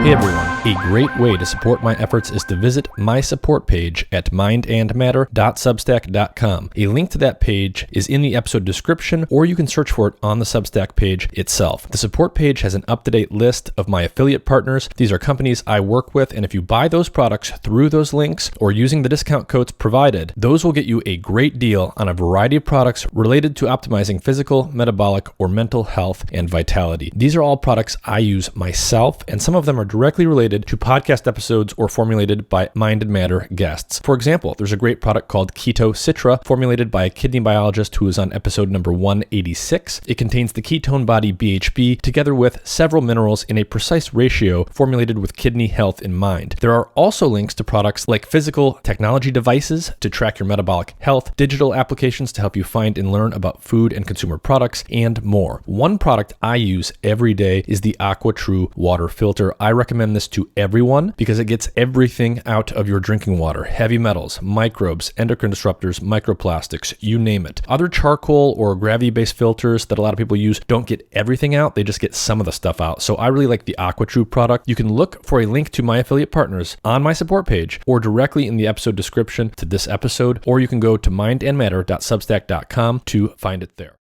Hey everyone, a great way to support my efforts is to visit my support page at mindandmatter.substack.com. A link to that page is in the episode description, or you can search for it on the Substack page itself. The support page has an up-to-date list of my affiliate partners. These are companies I work with, and if you buy those products through those links or using the discount codes provided, those will get you a great deal on a variety of products related to optimizing physical, metabolic, or mental health and vitality. These are all products I use myself, and some of them are directly related to podcast episodes or formulated by Mind and Matter guests. For example, there's a great product called Keto Citra, formulated by a kidney biologist who is on episode number 186. It contains the ketone body BHB together with several minerals in a precise ratio formulated with kidney health in mind. There are also links to products like physical technology devices to track your metabolic health, digital applications to help you find and learn about food and consumer products, and more. One product I use every day is the AquaTrue water filter. I recommend this to everyone because it gets everything out of your drinking water: heavy metals, microbes, endocrine disruptors, microplastics, you name it. Other charcoal or gravity-based filters that a lot of people use don't get everything out, they just get some of the stuff out. So I really like the AquaTrue product. You can look for a link to my affiliate partners on my support page or directly in the episode description to this episode, or you can go to mindandmatter.substack.com to find it there.